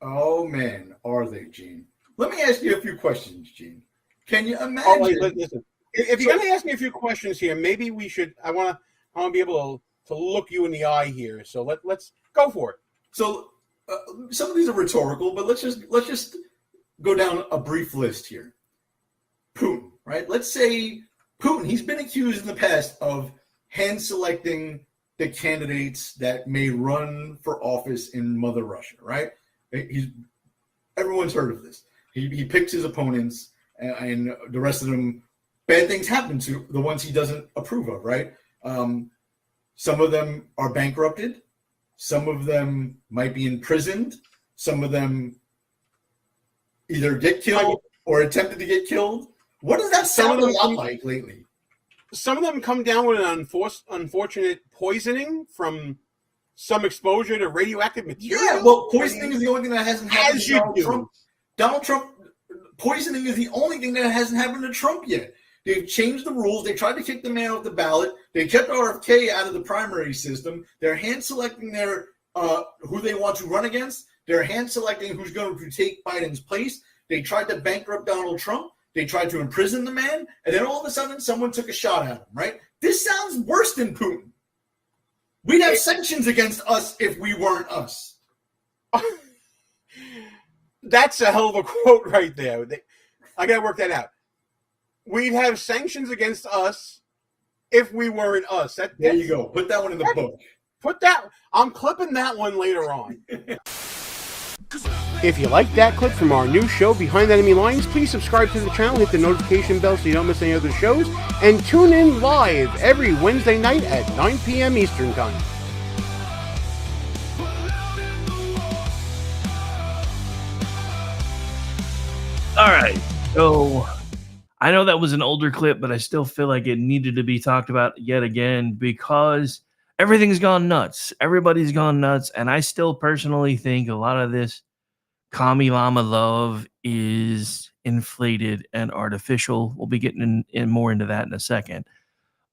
Oh, man, are they, Gene? Let me ask you a few questions, Gene. Can you imagine? Listen. If you're going to ask me a few questions here, maybe we should. I want to be able to look you in the eye here. So let's go for it. So some of these are rhetorical, but let's just go down a brief list here. Putin, right? Let's say Putin. He's been accused in the past of hand selecting the candidates that may run for office in Mother Russia, right? Everyone's heard of this. He picks his opponents, and the rest of them, bad things happen to the ones he doesn't approve of, right? Some of them are bankrupted. Some of them might be imprisoned. Some of them either get killed or attempted to get killed. What does that sound a lot like lately? Some of them come down with an unfortunate poisoning from some exposure to radioactive material. Yeah, well, poisoning is the only thing that hasn't happened to Donald Trump. Donald Trump, poisoning is the only thing that hasn't happened to Trump yet. They've changed the rules. They tried to kick the man off the ballot. They kept RFK out of the primary system. They're hand selecting their who they want to run against. They're hand selecting who's going to take Biden's place. They tried to bankrupt Donald Trump. They tried to imprison the man. And then all of a sudden, someone took a shot at him, right? This sounds worse than Putin. We'd have sanctions against us if we weren't us. That's a hell of a quote right there. I got to work that out. We'd have sanctions against us if we weren't us. There you go. Put that one in the book. I'm clipping that one later on. If you like that clip from our new show, Behind Enemy Lines, please subscribe to the channel, hit the notification bell so you don't miss any other shows, and tune in live every Wednesday night at 9 p.m. Eastern Time. All right, so I know that was an older clip, but I still feel like it needed to be talked about yet again because everything's gone nuts. Everybody's gone nuts, and I still personally think a lot of this Kommie Llama love is inflated and artificial. We'll be getting in more into that in a second.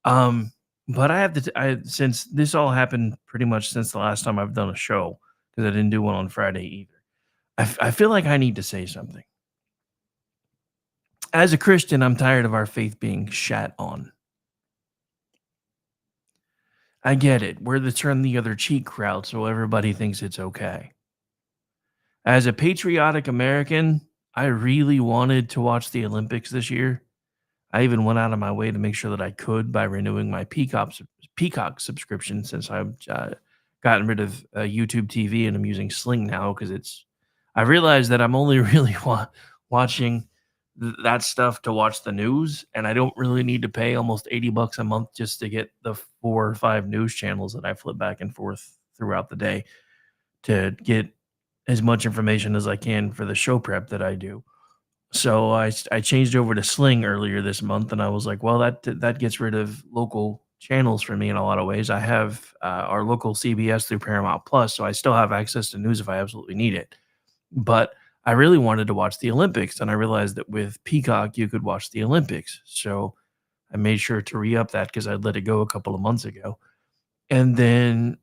But I have to, since this all happened pretty much since the last time I've done a show, because I didn't do one on Friday either. I feel like I need to say something. As a Christian, I'm tired of our faith being shat on. I get it. We're the turn the other cheek crowd, so everybody thinks it's okay. As a patriotic American, I really wanted to watch the Olympics this year. I even went out of my way to make sure that I could by renewing my Peacock subscription since I've gotten rid of YouTube TV and I'm using Sling now because I realized that I'm only really watching that stuff to watch the news, and I don't really need to pay almost $80 a month just to get the 4 or 5 news channels that I flip back and forth throughout the day to get as much information as I can for the show prep that I do. So I changed over to Sling earlier this month, and I was like, well, that gets rid of local channels for me in a lot of ways. I have our local CBS through Paramount Plus, so I still have access to news if I absolutely need it. But I really wanted to watch the Olympics, and I realized that with Peacock, you could watch the Olympics. So I made sure to re-up that because I'd let it go a couple of months ago. And then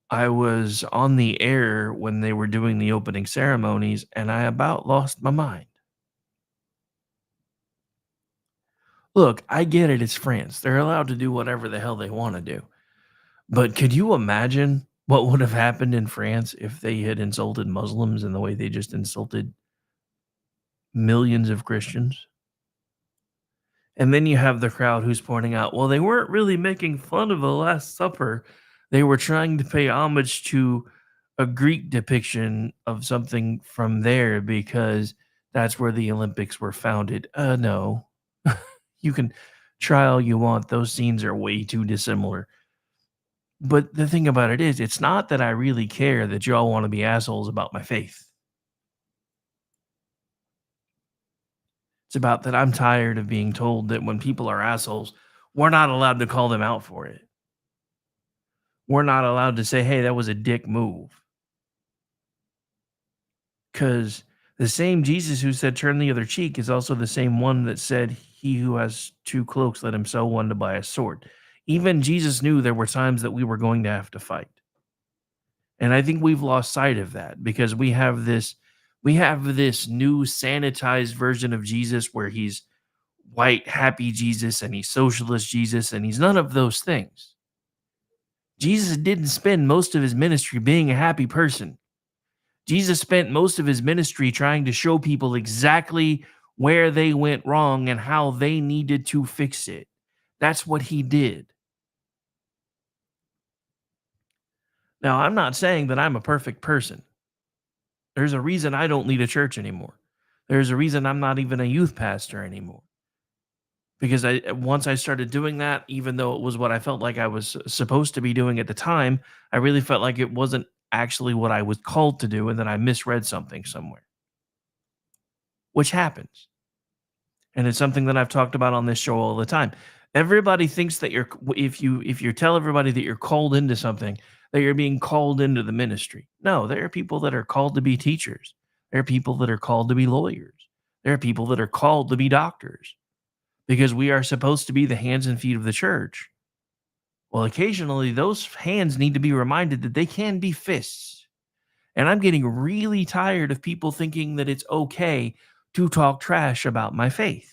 I was on the air when they were doing the opening ceremonies, and I about lost my mind. Look, I get it. It's France. They're allowed to do whatever the hell they want to do. But could you imagine what would have happened in France if they had insulted Muslims in the way they just insulted millions of Christians? And then you have the crowd who's pointing out, well, they weren't really making fun of the Last Supper. They were trying to pay homage to a Greek depiction of something from there because that's where the Olympics were founded. No. You can try all you want. Those scenes are way too dissimilar. But the thing about it is, it's not that I really care that y'all want to be assholes about my faith. It's about that I'm tired of being told that when people are assholes, we're not allowed to call them out for it. We're not allowed to say, hey, that was a dick move. Because the same Jesus who said turn the other cheek is also the same one that said he who has 2 cloaks, let him sell one to buy a sword. Even Jesus knew there were times that we were going to have to fight. And I think we've lost sight of that because we have this new sanitized version of Jesus where he's white, happy Jesus and he's socialist Jesus, and he's none of those things. Jesus didn't spend most of his ministry being a happy person. Jesus spent most of his ministry trying to show people exactly where they went wrong and how they needed to fix it. That's what he did. Now, I'm not saying that I'm a perfect person. There's a reason I don't lead a church anymore. There's a reason I'm not even a youth pastor anymore. Because once I started doing that, even though it was what I felt like I was supposed to be doing at the time, I really felt like it wasn't actually what I was called to do, and that I misread something somewhere, which happens. And it's something that I've talked about on this show all the time. Everybody thinks that if you tell everybody that you're called into something, that you're being called into the ministry. No, there are people that are called to be teachers. There are people that are called to be lawyers. There are people that are called to be doctors, because we are supposed to be the hands and feet of the church. Well, occasionally those hands need to be reminded that they can be fists. And I'm getting really tired of people thinking that it's okay to talk trash about my faith.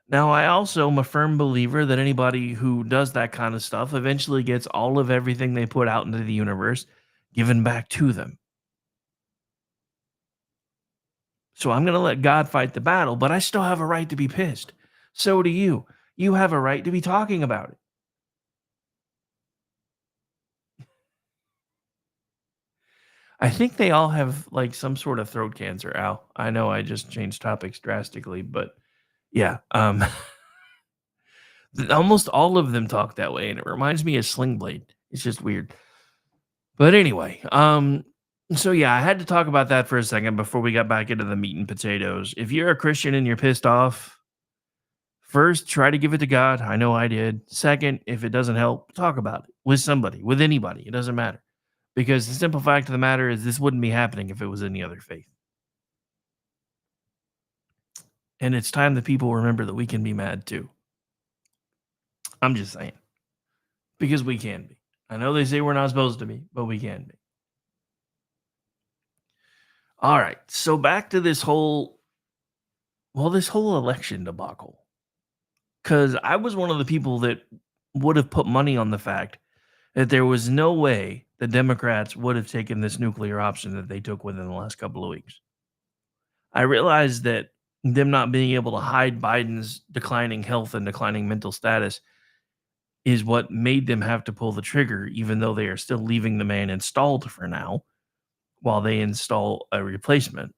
Now, I also am a firm believer that anybody who does that kind of stuff eventually gets all of everything they put out into the universe given back to them. So I'm going to let God fight the battle, but I still have a right to be pissed. So do you. You have a right to be talking about it. I think they all have like some sort of throat cancer, Al. I know I just changed topics drastically, but yeah. Almost all of them talk that way, and it reminds me of Sling Blade. It's just weird. But anyway, so yeah, I had to talk about that for a second before we got back into the meat and potatoes. If you're a Christian and you're pissed off, first, try to give it to God. I know I did. Second, if it doesn't help, talk about it with somebody, with anybody. It doesn't matter. Because the simple fact of the matter is this wouldn't be happening if it was any other faith. And it's time that people remember that we can be mad too. I'm just saying. Because we can be. I know they say we're not supposed to be, but we can be. All right. So back to this whole election debacle. Because I was one of the people that would have put money on the fact that there was no way the Democrats would have taken this nuclear option that they took within the last couple of weeks. I realized that them not being able to hide Biden's declining health and declining mental status is what made them have to pull the trigger, even though they are still leaving the man installed for now while they install a replacement.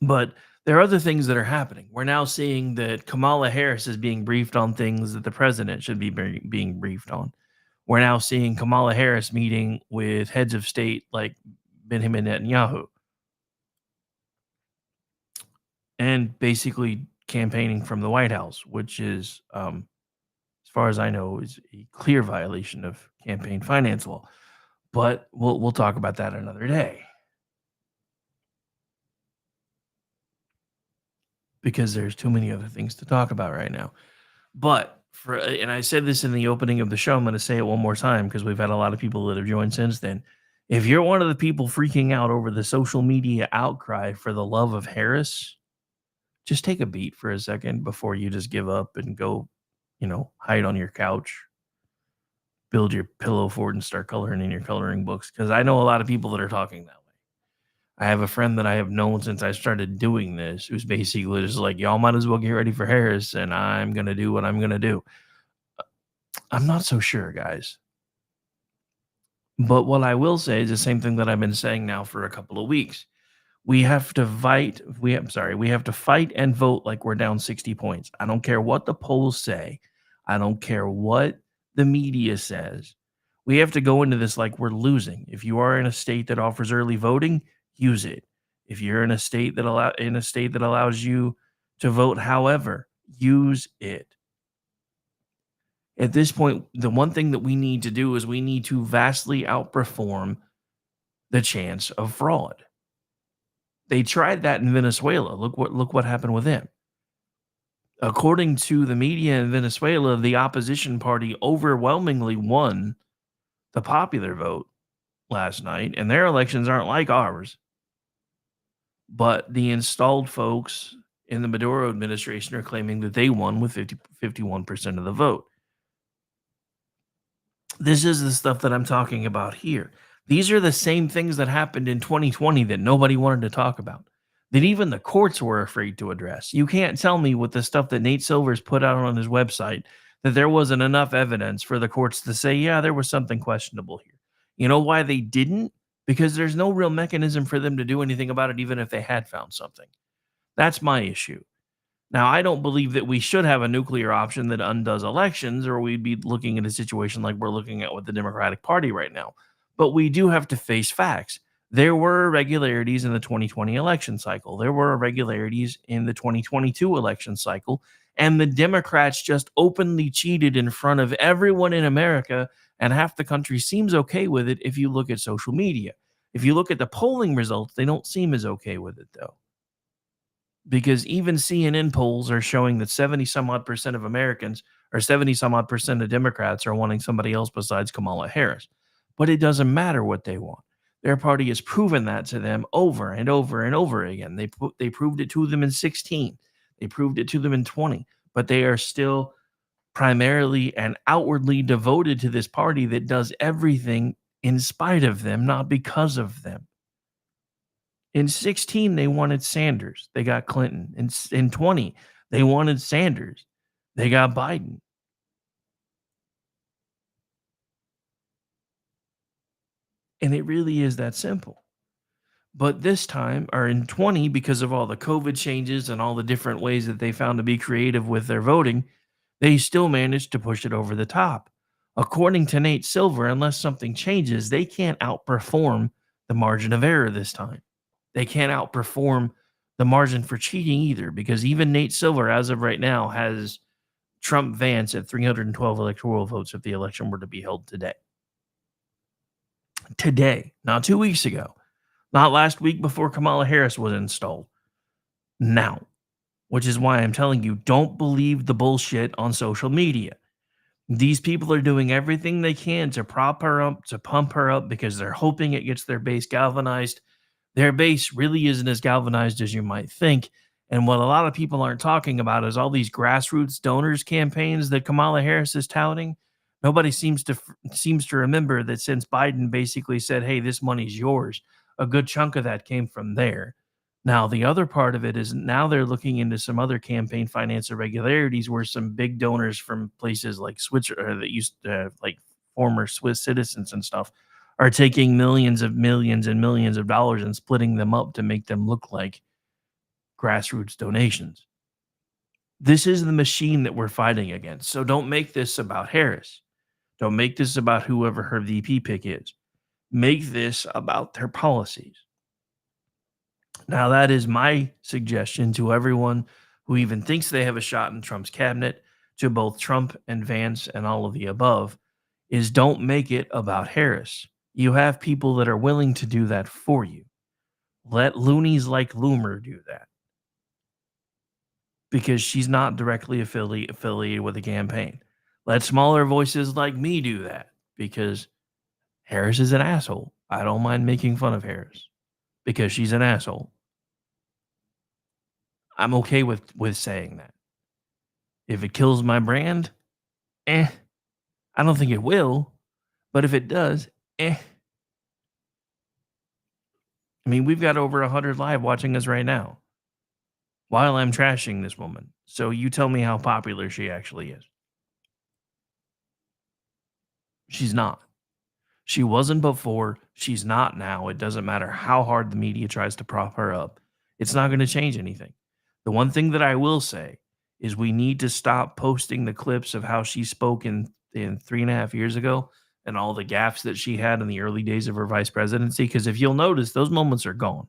But there are other things that are happening. We're now seeing that Kamala Harris is being briefed on things that the president should be being briefed on. We're now seeing Kamala Harris meeting with heads of state like Benjamin Netanyahu and basically campaigning from the White House, which is, as far as I know, is a clear violation of campaign finance law. But we'll talk about that another day. Because there's too many other things to talk about right now. But and I said this in the opening of the show, I'm going to say it one more time because we've had a lot of people that have joined since then. If you're one of the people freaking out over the social media outcry for the love of Harris, just take a beat for a second before you just give up and go, hide on your couch, build your pillow fort and start coloring in your coloring books. Because I know a lot of people that are talking that way. I have a friend that I have known since I started doing this who's basically just like, y'all might as well get ready for Harris, and I'm going to do what I'm going to do. I'm not so sure, guys. But what I will say is the same thing that I've been saying now for a couple of weeks. We have to fight. We have to fight and vote like we're down 60 points. I don't care what the polls say. I don't care what the media says. We have to go into this like we're losing. If you are in a state that offers early voting, use it. If you're in a state that allows you to vote however, use it. At this point, the one thing that we need to do is we need to vastly outperform the chance of fraud. They tried that in Venezuela. Look what happened with them. According to the media in Venezuela, the opposition party overwhelmingly won the popular vote last night, and their elections aren't like ours. But the installed folks in the Maduro administration are claiming that they won with 51% of the vote. This is the stuff that I'm talking about here. These are the same things that happened in 2020 that nobody wanted to talk about, that even the courts were afraid to address. You can't tell me with the stuff that Nate Silver's put out on his website that there wasn't enough evidence for the courts to say, yeah, there was something questionable here. You know why they didn't? Because there's no real mechanism for them to do anything about it, even if they had found something. That's my issue. Now, I don't believe that we should have a nuclear option that undoes elections, or we'd be looking at a situation like we're looking at with the Democratic Party right now. But we do have to face facts. There were irregularities in the 2020 election cycle. There were irregularities in the 2022 election cycle. And the Democrats just openly cheated in front of everyone in America, and half the country seems okay with it if you look at social media. If you look at the polling results, they don't seem as okay with it, though. Because even CNN polls are showing that 70 some odd percent of Americans, or 70 some odd percent of Democrats, are wanting somebody else besides Kamala Harris. But it doesn't matter what they want. Their party has proven that to them over and over and over again. They proved it to them in 16. They proved it to them in 20. But they are still primarily and outwardly devoted to this party that does everything in spite of them, not because of them. In 16, they wanted Sanders. They got Clinton. In 20, they wanted Sanders. They got Biden. And it really is that simple. But this time, or in 20, because of all the COVID changes and all the different ways that they found to be creative with their voting, they still managed to push it over the top. According to Nate Silver, unless something changes, they can't outperform the margin of error this time. They can't outperform the margin for cheating either, because even Nate Silver, as of right now, has Trump Vance at 312 electoral votes if the election were to be held today. Today, not 2 weeks ago, not last week before Kamala Harris was installed. Now, which is why I'm telling you, don't believe the bullshit on social media. These people are doing everything they can to prop her up, to pump her up, because they're hoping it gets their base galvanized. Their base really isn't as galvanized as you might think. And what a lot of people aren't talking about is all these grassroots donors campaigns that Kamala Harris is touting. Nobody seems to remember that since Biden basically said, hey, this money's yours, a good chunk of that came from there. Now, the other part of it is now they're looking into some other campaign finance irregularities where some big donors from places like Switzerland that used to like former Swiss citizens and stuff are taking millions and millions of dollars and splitting them up to make them look like grassroots donations. This is the machine that we're fighting against. So don't make this about Harris. Don't make this about whoever her VP pick is. Make this about their policies. Now, that is my suggestion to everyone who even thinks they have a shot in Trump's cabinet, to both Trump and Vance and all of the above, is don't make it about Harris. You have people that are willing to do that for you. Let loonies like Loomer do that, because she's not directly affiliated with the campaign. Let smaller voices like me do that, because Harris is an asshole. I don't mind making fun of Harris because she's an asshole. I'm okay with saying that. If it kills my brand, I don't think it will. But if it does, I mean, we've got over 100 live watching us right now while I'm trashing this woman. So you tell me how popular she actually is. She's not. She wasn't before. She's not now. It doesn't matter how hard the media tries to prop her up. It's not going to change anything. The one thing that I will say is we need to stop posting the clips of how she spoke in 3.5 years ago and all the gaffes that she had in the early days of her vice presidency. Because if you'll notice, those moments are gone.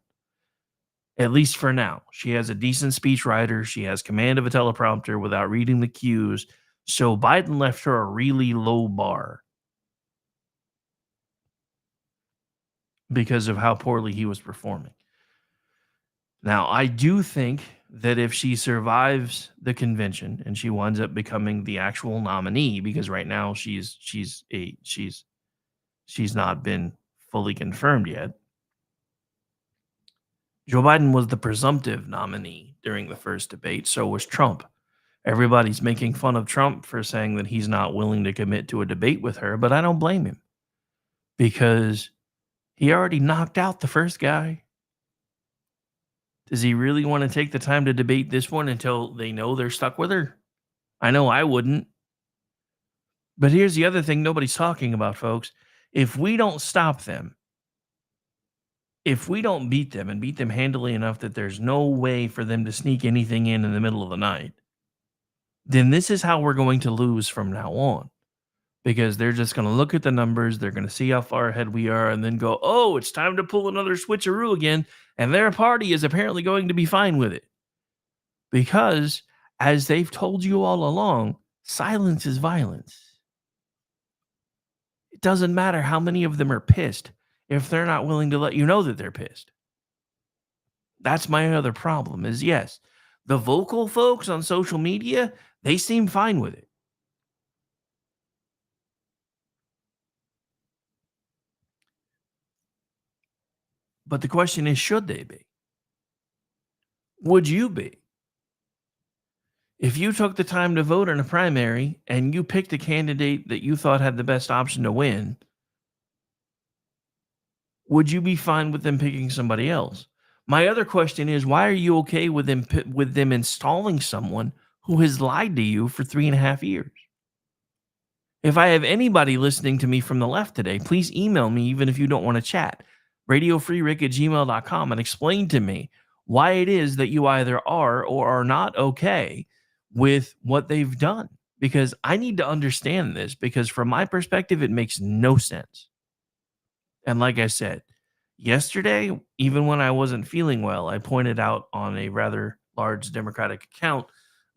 At least for now. She has a decent speech writer. She has command of a teleprompter without reading the cues. So Biden left her a really low bar because of how poorly he was performing. Now, I do think that if she survives the convention and she winds up becoming the actual nominee, because right now she's not been fully confirmed yet. Joe Biden was the presumptive nominee during the first debate. So was Trump. Everybody's making fun of Trump for saying that he's not willing to commit to a debate with her, but I don't blame him because he already knocked out the first guy. Does he really want to take the time to debate this one until they know they're stuck with her? I know I wouldn't. But here's the other thing nobody's talking about, folks. If we don't stop them, if we don't beat them and beat them handily enough that there's no way for them to sneak anything in the middle of the night, then this is how we're going to lose from now on. Because they're just going to look at the numbers, they're going to see how far ahead we are, and then go, oh, it's time to pull another switcheroo again, and their party is apparently going to be fine with it. Because, as they've told you all along, silence is violence. It doesn't matter how many of them are pissed if they're not willing to let you know that they're pissed. That's my other problem is, yes, the vocal folks on social media, they seem fine with it. But the question is, should they be? Would you be? If you took the time to vote in a primary and you picked a candidate that you thought had the best option to win, would you be fine with them picking somebody else? My other question is, why are you okay with them installing someone who has lied to you for 3.5 years? If I have anybody listening to me from the left today, please email me, even if you don't want to chat. radiofreerick@gmail.com and explain to me why it is that you either are or are not okay with what they've done. Because I need to understand this, because from my perspective, it makes no sense. And like I said, yesterday, even when I wasn't feeling well, I pointed out on a rather large Democratic account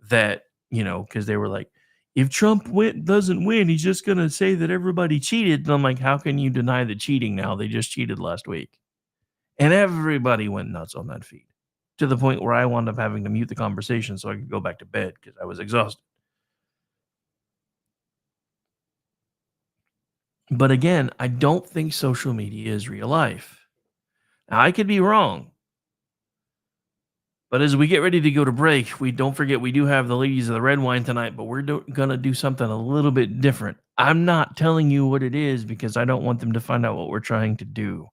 that, because they were like, if Trump doesn't win, he's just going to say that everybody cheated. And I'm like, how can you deny the cheating now? They just cheated last week. And everybody went nuts on that feed to the point where I wound up having to mute the conversation so I could go back to bed because I was exhausted. But again, I don't think social media is real life. Now, I could be wrong. But as we get ready to go to break, don't forget we do have the ladies of the red wine tonight, but we're going to do something a little bit different. I'm not telling you what it is because I don't want them to find out what we're trying to do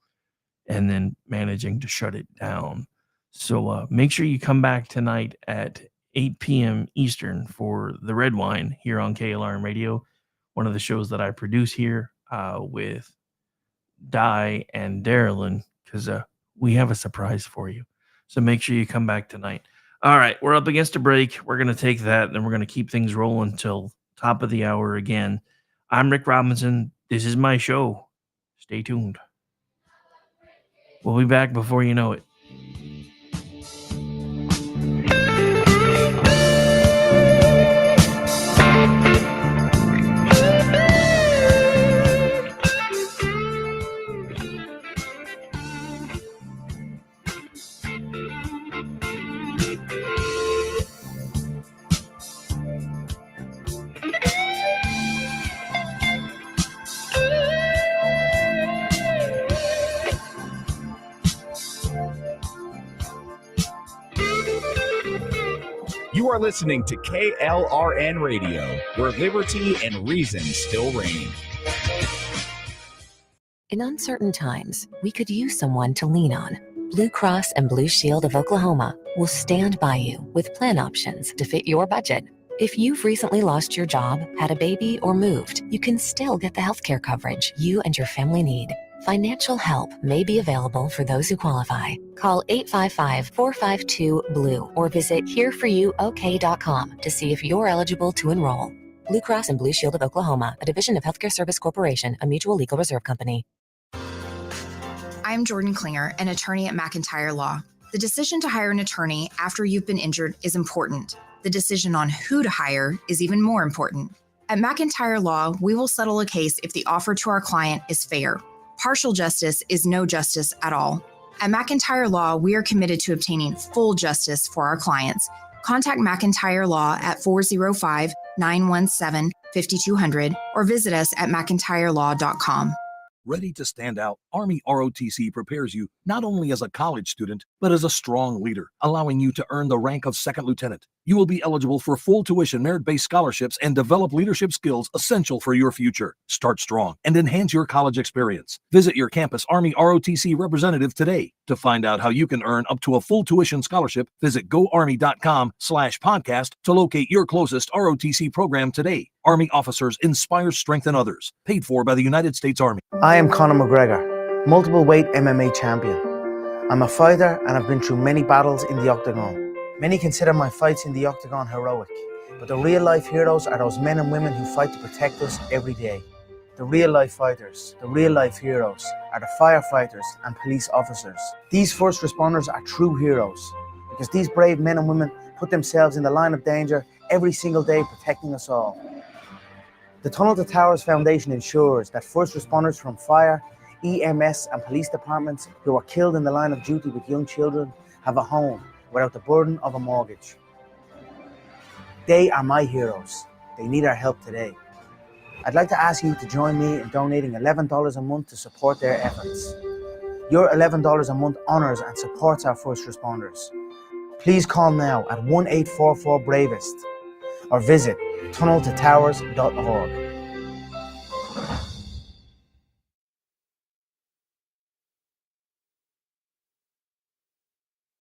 and then managing to shut it down. So make sure you come back tonight at 8 p.m. Eastern for the red wine here on KLRNRadio, one of the shows that I produce here with Di and Darylyn, because we have a surprise for you. So make sure you come back tonight. All right, we're up against a break. We're going to take that, and then we're going to keep things rolling until top of the hour again. I'm Rick Robinson. This is my show. Stay tuned. We'll be back before you know it. You are listening to KLRN Radio, where liberty and reason still reign. In uncertain times, we could use someone to lean on. Blue Cross and Blue Shield of Oklahoma will stand by you with plan options to fit your budget. If you've recently lost your job, had a baby, or moved, you can still get the healthcare coverage you and your family need. Financial help may be available for those who qualify. Call 855-452-BLUE or visit hereforyouok.com to see if you're eligible to enroll. Blue Cross and Blue Shield of Oklahoma, a division of Healthcare Service Corporation, a mutual legal reserve company. I'm Jordan Klinger, an attorney at McIntyre Law. The decision to hire an attorney after you've been injured is important. The decision on who to hire is even more important. At McIntyre Law, we will settle a case if the offer to our client is fair. Partial justice is no justice at all. At McIntyre Law, we are committed to obtaining full justice for our clients. Contact McIntyre Law at 405-917-5200 or visit us at mcintyrelaw.com. Ready to stand out, Army ROTC prepares you not only as a college student, but as a strong leader, allowing you to earn the rank of second lieutenant. You will be eligible for full tuition merit-based scholarships and develop leadership skills essential for your future. Start strong and enhance your college experience. Visit your campus Army ROTC representative today. To find out how you can earn up to a full tuition scholarship, visit goarmy.com/podcast to locate your closest ROTC program today. Army officers inspire, strengthen others. Paid for by the United States Army. I am Conor McGregor, multiple weight MMA champion. I'm a fighter and I've been through many battles in the octagon. Many consider my fights in the octagon heroic, but the real life heroes are those men and women who fight to protect us every day. The real life fighters, the real life heroes are the firefighters and police officers. These first responders are true heroes because these brave men and women put themselves in the line of danger every single day protecting us all. The Tunnel to Towers Foundation ensures that first responders from fire, EMS and police departments who are killed in the line of duty with young children have a home without the burden of a mortgage. They are my heroes. They need our help today. I'd like to ask you to join me in donating $11 a month to support their efforts. Your $11 a month honors and supports our first responders. Please call now at 1-844-BRAVEST or visit tunneltotowers.org.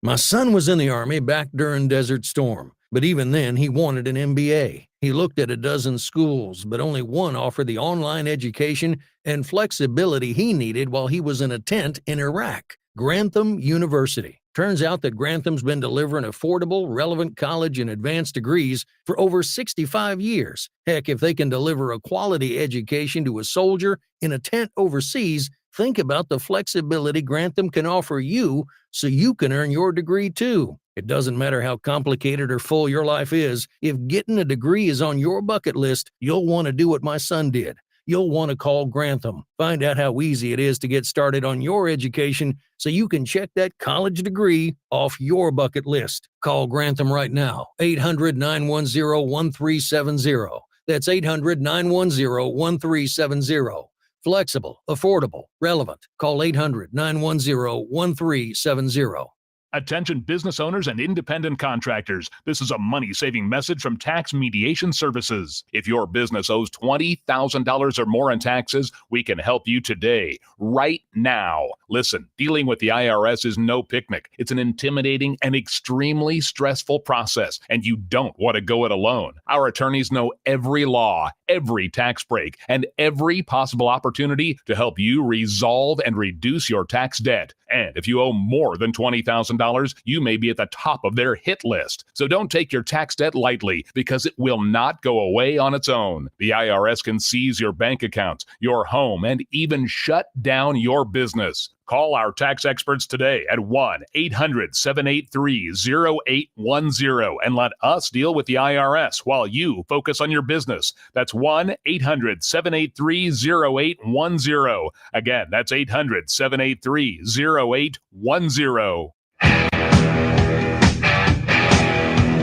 My son was in the Army back during Desert Storm, but even then he wanted an MBA. He looked at a dozen schools, but only one offered the online education and flexibility he needed while he was in a tent in Iraq, Grantham University. Turns out that Grantham's been delivering affordable, relevant college and advanced degrees for over 65 years. Heck, if they can deliver a quality education to a soldier in a tent overseas, think about the flexibility Grantham can offer you so you can earn your degree too. It doesn't matter how complicated or full your life is, if getting a degree is on your bucket list, you'll want to do what my son did. You'll want to call Grantham. Find out how easy it is to get started on your education so you can check that college degree off your bucket list. Call Grantham right now, 800-910-1370. That's 800-910-1370. Flexible, affordable, relevant. Call 800-910-1370. Attention business owners and independent contractors. This is a money-saving message from Tax Mediation Services. If your business owes $20,000 or more in taxes, we can help you today, right now. Listen, dealing with the IRS is no picnic. It's an intimidating and extremely stressful process, and you don't want to go it alone. Our attorneys know every law, every tax break, and every possible opportunity to help you resolve and reduce your tax debt. And if you owe more than $20,000, you may be at the top of their hit list. So don't take your tax debt lightly because it will not go away on its own. The IRS can seize your bank accounts, your home, and even shut down your business. Call our tax experts today at 1-800-783-0810 and let us deal with the IRS while you focus on your business. That's 1-800-783-0810. Again, that's 800-783-0810.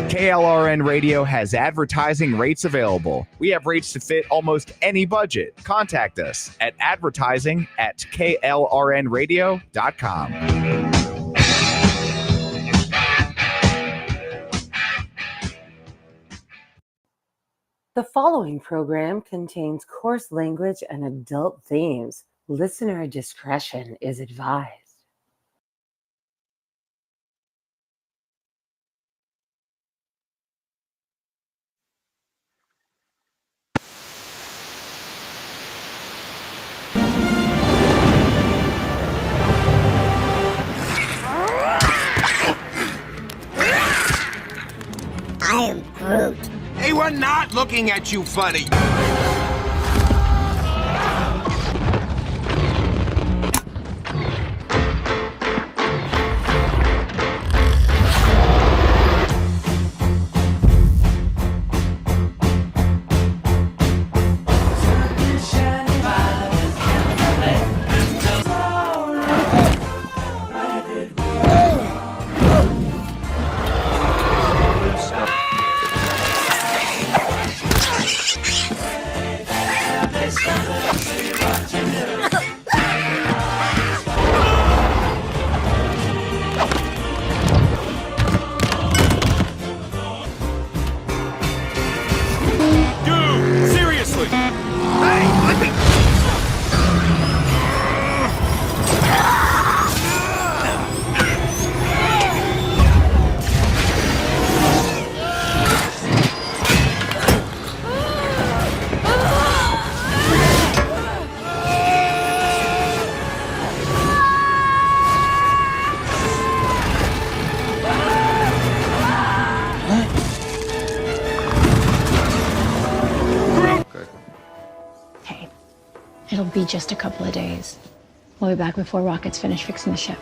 KLRN Radio has advertising rates available. We have rates to fit almost any budget. Contact us at advertising@klrnradio.com. The following program contains coarse language and adult themes. Listener discretion is advised. not looking at you funny. Dude, seriously! Hey, let me... Hey, it'll be just a couple of days. We'll be back before Rocket's finished fixing the ship.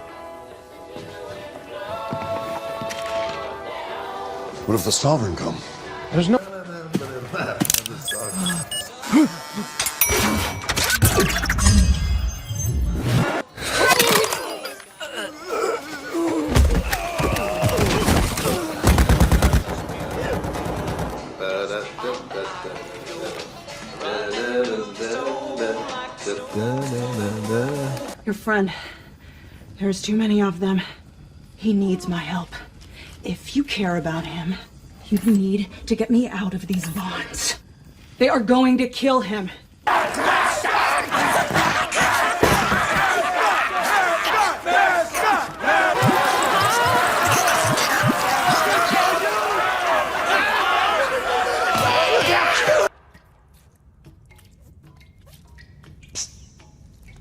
What if the Sovereign come? There's no... Your friend. There's too many of them. He needs my help. If you care about him, you need to get me out of these bonds. They are going to kill him.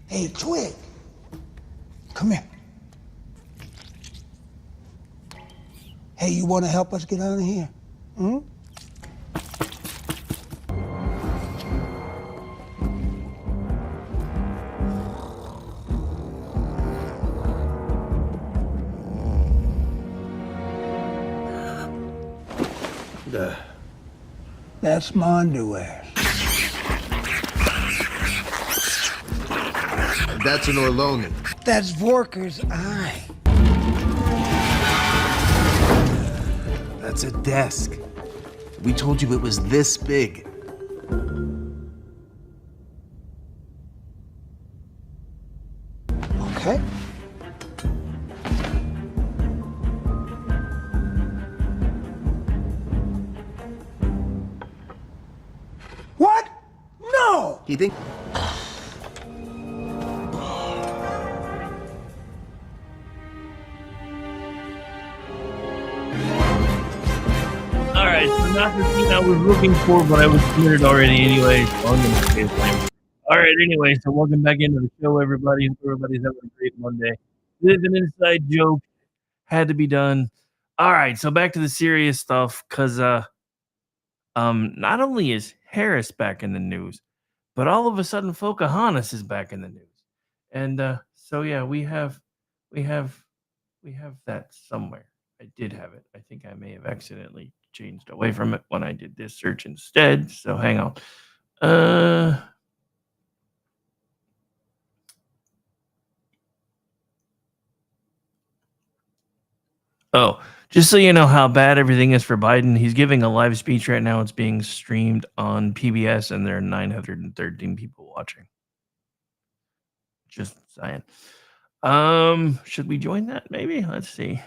Hey, Twig. Come here. Hey, you want to help us get out of here? Hmm? That's my underwear. That's an Orlonan. That's Vorker's eye. That's a desk. We told you it was this big. Okay. What? No! You think? All right, so not the scene I was looking for, but I was committed already anyway, so I'm gonna stay the same. All right, anyway, so welcome back into the show, everybody. Hope everybody's having a great Monday. This is an inside joke, had to be done. All right, so back to the serious stuff, because not only is Harris back in the news, but all of a sudden Pocahontas is back in the news, and so yeah, we have that somewhere. I did have it. I think I may have accidentally changed away from it when I did this search instead. So hang on. Oh, just so you know how bad everything is for Biden, he's giving a live speech right now. It's being streamed on PBS, and there are 913 people watching. Just saying. Should we join that? Maybe. Let's see. I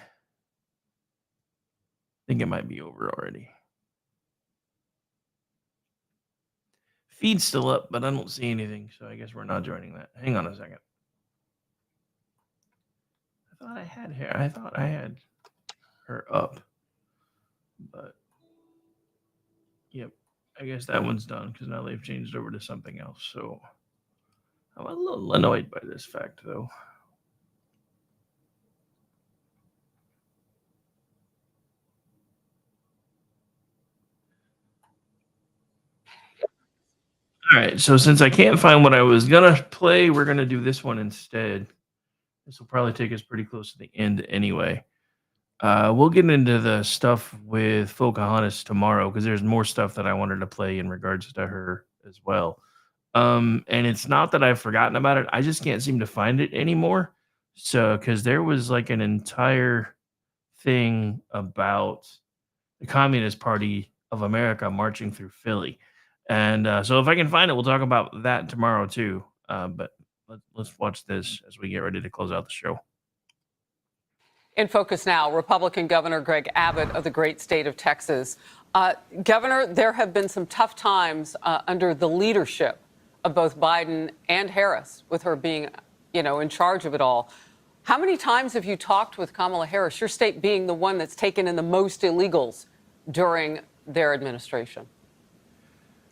think it might be over already. Feed's still up, but I don't see anything, so I guess we're not joining that. Hang on a second. I thought I had her up, but yep, I guess that one's done because now they've changed over to something else. So I'm a little annoyed by this fact, though. All right, so since I can't find what I was gonna play, we're gonna do this one instead. This will probably take us pretty close to the end anyway. We'll get into the stuff with Pocahontas tomorrow because there's more stuff that I wanted to play in regards to her as well. And it's not that I've forgotten about it; I just can't seem to find it anymore. So, because there was like an entire thing about the Communist Party of America marching through Philly. And so if I can find it, we'll talk about that tomorrow too. But let's watch this as we get ready to close out the show. In focus now, Republican Governor Greg Abbott of the great state of Texas. Governor, there have been some tough times under the leadership of both Biden and Harris, with her being, in charge of it all. How many times have you talked with Kamala Harris, your state being the one that's taken in the most illegals during their administration?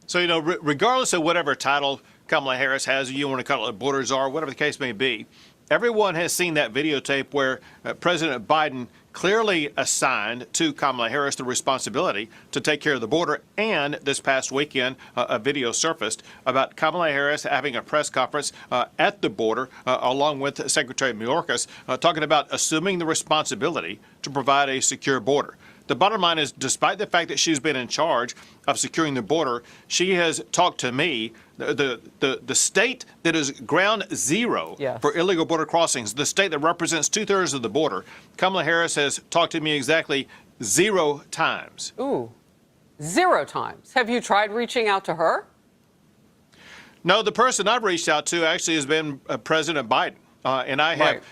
So, regardless of whatever title Kamala Harris has, you want to call it border czar, whatever the case may be, everyone has seen that videotape where President Biden clearly assigned to Kamala Harris the responsibility to take care of the border. And this past weekend, a video surfaced about Kamala Harris having a press conference at the border, along with Secretary Mayorkas, talking about assuming the responsibility to provide a secure border. The bottom line is, despite the fact that she's been in charge of securing the border, she has talked to me, the state that is ground zero for illegal border crossings, the state that represents 2/3 of the border. Kamala Harris has talked to me exactly 0 times. Ooh, 0 times. Have you tried reaching out to her? No, the person I've reached out to actually has been President Biden. And I have,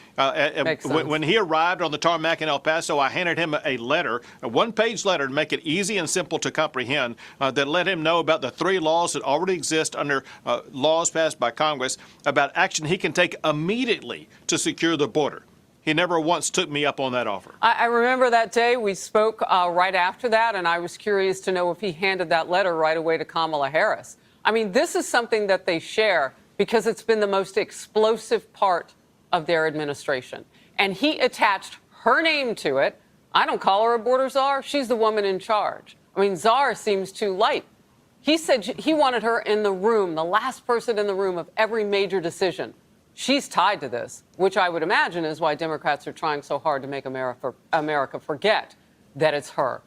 when he arrived on the tarmac in El Paso, I handed him a letter, a one-page letter to make it easy and simple to comprehend, that let him know about the 3 laws that already exist under laws passed by Congress about action he can take immediately to secure the border. He never once took me up on that offer. I remember that day we spoke right after that, and I was curious to know if he handed that letter right away to Kamala Harris. I mean, this is something that they share because it's been the most explosive part of their administration. And he attached her name to it. I don't call her a border czar. She's the woman in charge. I mean, czar seems too light. He said he wanted her in the room, the last person in the room of every major decision. She's tied to this, which I would imagine is why Democrats are trying so hard to make America forget that it's her.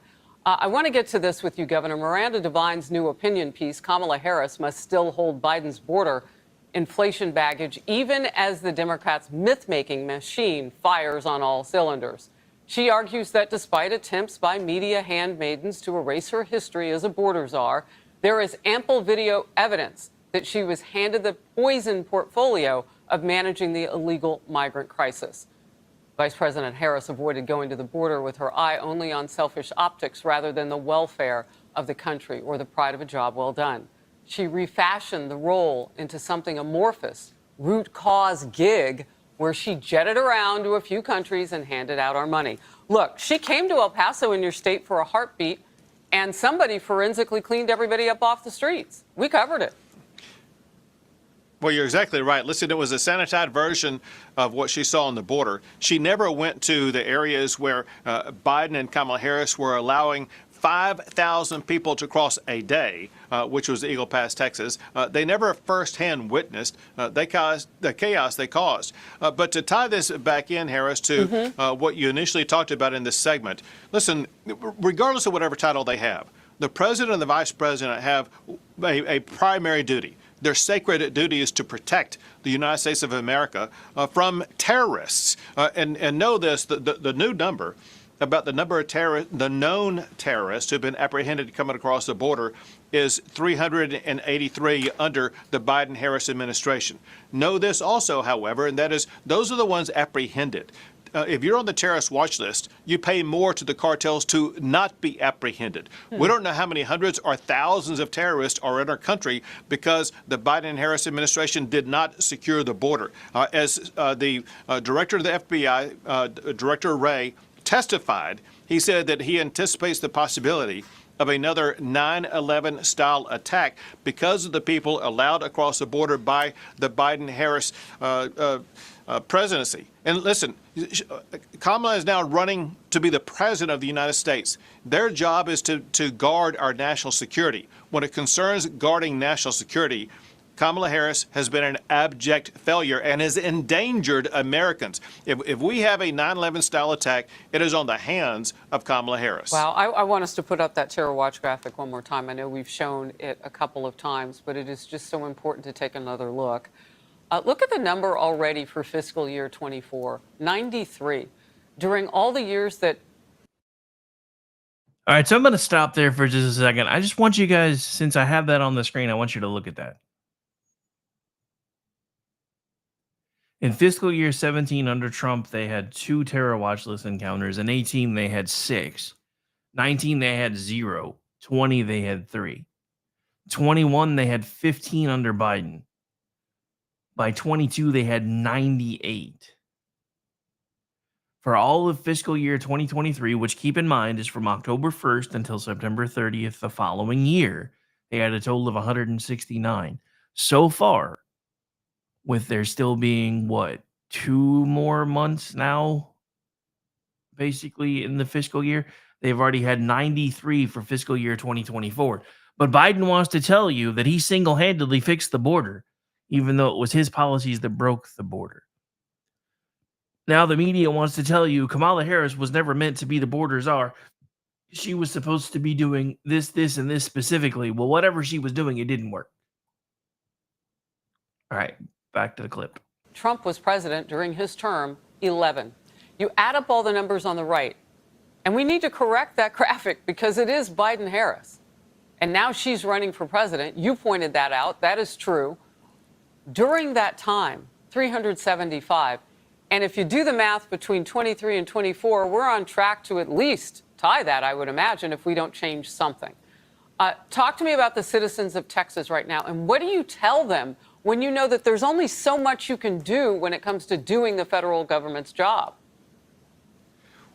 I want to get to this with you, Governor. Miranda Devine's new opinion piece, Kamala Harris must still hold Biden's border inflation baggage, even as the Democrats' myth-making machine fires on all cylinders. She argues that despite attempts by media handmaidens to erase her history as a border czar, there is ample video evidence that she was handed the poison portfolio of managing the illegal migrant crisis. Vice President Harris avoided going to the border with her eye only on selfish optics rather than the welfare of the country or the pride of a job well done. She refashioned the role into something amorphous, root cause gig, where she jetted around to a few countries and handed out our money. Look, she came to El Paso in your state for a heartbeat, and somebody forensically cleaned everybody up off the streets. We covered it. Well, you're exactly right. Listen, it was a sanitized version of what she saw on the border. She never went to the areas where Biden and Kamala Harris were allowing 5,000 people to cross a day, which was Eagle Pass, Texas. They never firsthand witnessed the chaos they caused. But to tie this back in, Harris, to what you initially talked about in this segment, listen, regardless of whatever title they have, the president and the vice president have a primary duty. Their sacred duty is to protect the United States of America from terrorists. And know this, the new number about the number of the known terrorists who have been apprehended coming across the border is 383 under the Biden-Harris administration. Know this also, however, and that is those are the ones apprehended. If you're on the terrorist watch list, you pay more to the cartels to not be apprehended. We don't know how many hundreds or thousands of terrorists are in our country because the Biden-Harris administration did not secure the border. As the director of the FBI, Director Wray, testified, he said that he anticipates the possibility of another 9/11 style attack because of the people allowed across the border by the Biden-Harris presidency. And listen, Kamala is now running to be the president of the United States. Their job is to guard our national security. When it concerns guarding national security, Kamala Harris has been an abject failure and has endangered Americans. If we have a 9/11 style attack, it is on the hands of Kamala Harris. Wow, I want us to put up that Terror Watch graphic one more time. I know we've shown it a couple of times, but it is just so important to take another look. Look at the number already for fiscal year 24, 93. During all the years that... All right, so I'm going to stop there for just a second. I just want you guys, since I have that on the screen, I want you to look at that. In fiscal year 17 under Trump, they had 2 terror watch list encounters. In 18, they had 6. 19, they had 0. 20, they had 3. 21, they had 15 under Biden. By 22, they had 98. For all of fiscal year 2023, which keep in mind is from October 1st until September 30th the following year, they had a total of 169. So far, with there still being, 2 more months now, basically, in the fiscal year, they've already had 93 for fiscal year 2024. But Biden wants to tell you that he single-handedly fixed the border, even though it was his policies that broke the border. Now the media wants to tell you Kamala Harris was never meant to be the border czar. She was supposed to be doing this, and this specifically. Well, whatever she was doing, it didn't work. All right, back to the clip. Trump was president during his term, 11. You add up all the numbers on the right, and we need to correct that graphic because it is Biden-Harris. And now she's running for president. You pointed that out. That is true. During that time, 375. And if you do the math between 23 and 24, we're on track to at least tie that, I would imagine, if we don't change something. Talk to me about the citizens of Texas right now. And what do you tell them when you know that there's only so much you can do when it comes to doing the federal government's job?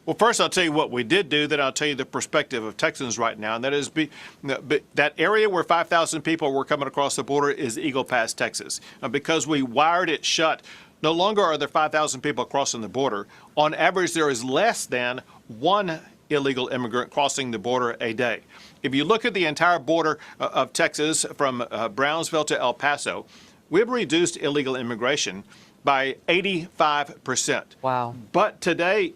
Well, first, I'll tell you what we did do, then I'll tell you the perspective of Texans right now, and that is that area where 5,000 people were coming across the border is Eagle Pass, Texas. Because we wired it shut, no longer are there 5,000 people crossing the border. On average, there is less than 1 illegal immigrant crossing the border a day. If you look at the entire border of Texas from Brownsville to El Paso, we've reduced illegal immigration by 85%. Wow. But today,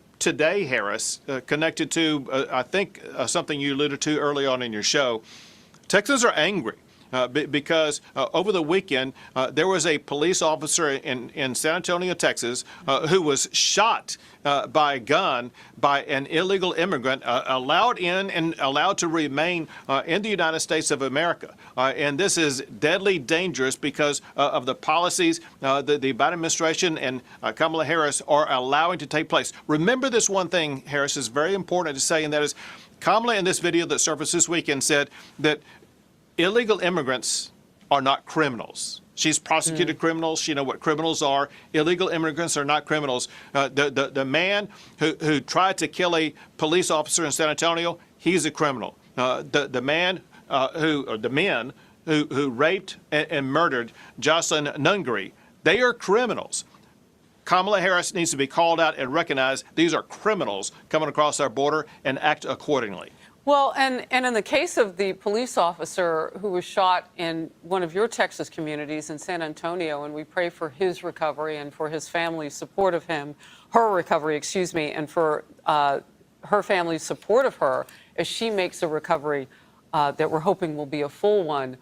Harris, connected to, I think, something you alluded to early on in your show, Texans are angry because over the weekend, there was a police officer in San Antonio, Texas, who was shot by a gun by an illegal immigrant, allowed in and allowed to remain in the United States of America. And this is deadly dangerous because of the policies the Biden administration and Kamala Harris are allowing to take place. Remember this one thing, Harris, is very important to say, and that is Kamala in this video that surfaced this weekend said that illegal immigrants are not criminals. She's prosecuted criminals. She knows what criminals are. Illegal immigrants are not criminals. The man who tried to kill a police officer in San Antonio, he's a criminal. The men who raped and murdered Jocelyn Nungary, they are criminals. Kamala Harris needs to be called out and recognized these are criminals coming across our border and act accordingly. Well, and in the case of the police officer who was shot in one of your Texas communities in San Antonio, and we pray for his recovery and for his family's support of him, her recovery, excuse me, and for her family's support of her as she makes a recovery that we're hoping will be a full one.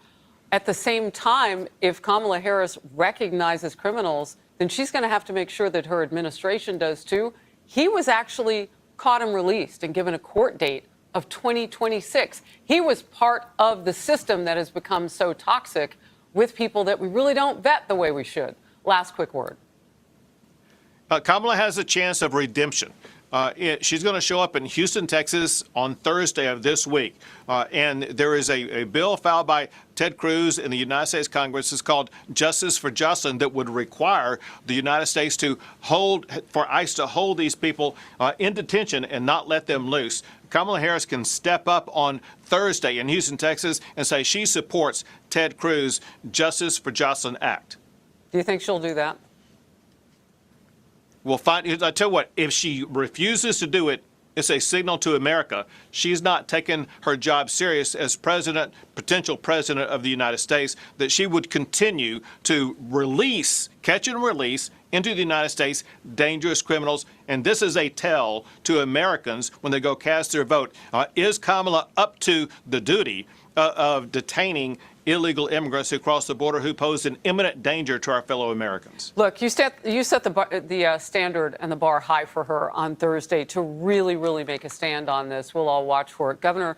At the same time, if Kamala Harris recognizes criminals, then she's going to have to make sure that her administration does too. He was actually caught and released and given a court date of 2026. He was part of the system that has become so toxic with people that we really don't vet the way we should. Last quick word. Kamala has a chance of redemption. She's going to show up in Houston, Texas on Thursday of this week. And there is a bill filed by Ted Cruz in the United States Congress. It's called Justice for Jocelyn that would require the United States for ICE to hold these people in detention and not let them loose. Kamala Harris can step up on Thursday in Houston, Texas, and say she supports Ted Cruz' Justice for Jocelyn Act. Do you think she'll do that? will find. I tell you what, if she refuses to do it, it's a signal to America she's not taking her job serious as president, potential president of the United States, that she would continue to catch and release into the United States dangerous criminals. And this is a tell to Americans when they go cast their vote. Is Kamala up to the duty of detaining illegal immigrants who cross the border who pose an imminent danger to our fellow Americans? Look, you set the standard and the bar high for her on Thursday to really, really make a stand on this. We'll all watch for it. Governor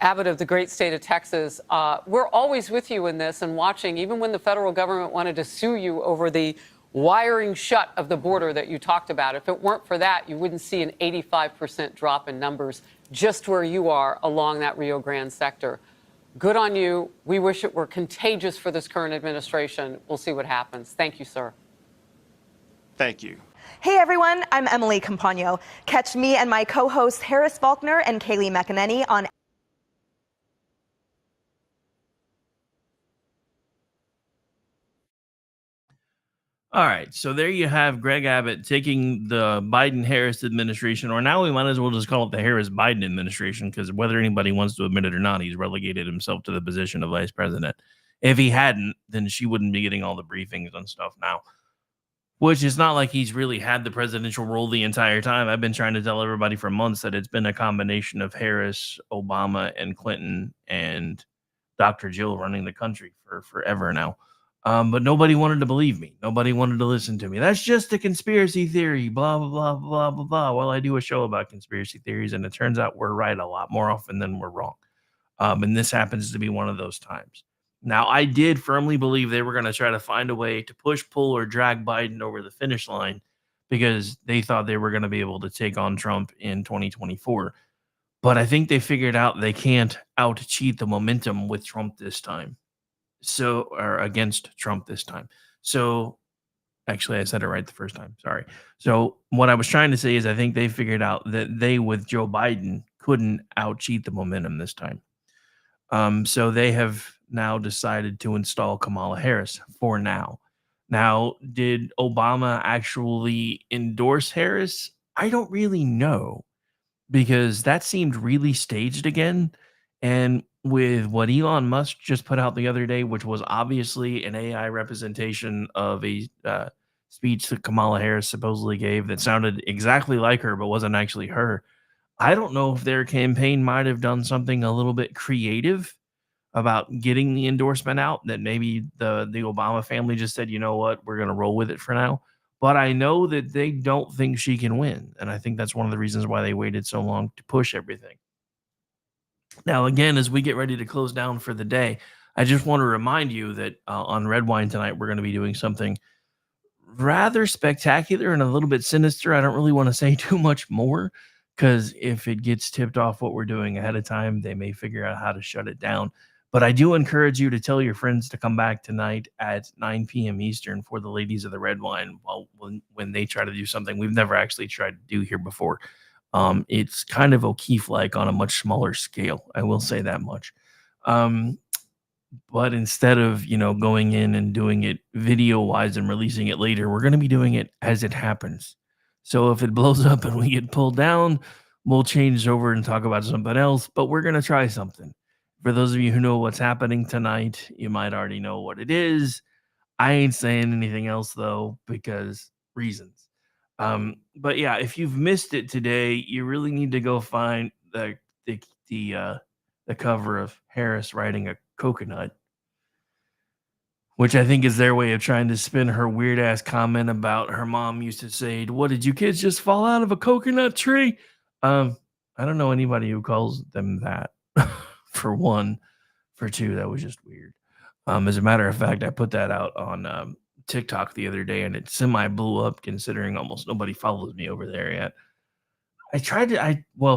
Abbott of the great state of Texas, we're always with you in this and watching, even when the federal government wanted to sue you over the wiring shut of the border that you talked about. If it weren't for that, you wouldn't see an 85% drop in numbers just where you are along that Rio Grande sector. Good on you. We wish it were contagious for this current administration. We'll see what happens. Thank you, sir. Thank you. Hey everyone, I'm Emily Campagno. Catch me and my co-hosts Harris Faulkner and Kaylee McEnany on All right, so there you have Greg Abbott taking the Biden-Harris administration, or now we might as well just call it the Harris-Biden administration, because whether anybody wants to admit it or not, he's relegated himself to the position of vice president. If he hadn't, then she wouldn't be getting all the briefings and stuff now, which is not like he's really had the presidential role the entire time. I've been trying to tell everybody for months that it's been a combination of Harris, Obama, and Clinton, and Dr. Jill running the country for forever now. But nobody wanted to believe me. Nobody wanted to listen to me. That's just a conspiracy theory, blah, blah, blah, blah, blah, blah. Well, I do a show about conspiracy theories, and it turns out we're right a lot more often than we're wrong. And this happens to be one of those times. Now, I did firmly believe they were going to try to find a way to push, pull, or drag Biden over the finish line because they thought they were going to be able to take on Trump in 2024. But I think they figured out they can't out-cheat the momentum with Trump this time. Or against Trump this time. So actually I said it right the first time. Sorry. So what I was trying to say is I think they figured out that they with Joe Biden couldn't out-cheat the momentum this time. So they have now decided to install Kamala Harris for now. Now, did Obama actually endorse Harris? I don't really know, because that seemed really staged again. And with what Elon Musk just put out the other day, which was obviously an AI representation of a speech that Kamala Harris supposedly gave that sounded exactly like her, but wasn't actually her. I don't know if their campaign might have done something a little bit creative about getting the endorsement out, that maybe the Obama family just said, you know what, we're going to roll with it for now. But I know that they don't think she can win. And I think that's one of the reasons why they waited so long to push everything. Now, again, as we get ready to close down for the day, I just want to remind you that on Red Wine tonight, we're going to be doing something rather spectacular and a little bit sinister. I don't really want to say too much more, because if it gets tipped off what we're doing ahead of time, they may figure out how to shut it down. But I do encourage you to tell your friends to come back tonight at 9 p.m. Eastern for the Ladies of the Red Wine when they try to do something we've never actually tried to do here before. It's kind of O'Keefe-like on a much smaller scale. I will say that much. But instead of, going in and doing it video-wise and releasing it later, we're going to be doing it as it happens. So if it blows up and we get pulled down, we'll change over and talk about something else, but we're going to try something. For those of you who know what's happening tonight, you might already know what it is. I ain't saying anything else, though, because reasons. But yeah, if you've missed it today, you really need to go find the cover of Harris riding a coconut, which I think is their way of trying to spin her weird ass comment about her mom used to say, "What, did you kids just fall out of a coconut tree?" I don't know anybody who calls them that. For one. For two, that was just weird. As a matter of fact, I put that out on TikTok the other day, and it semi blew up considering almost nobody follows me over there yet.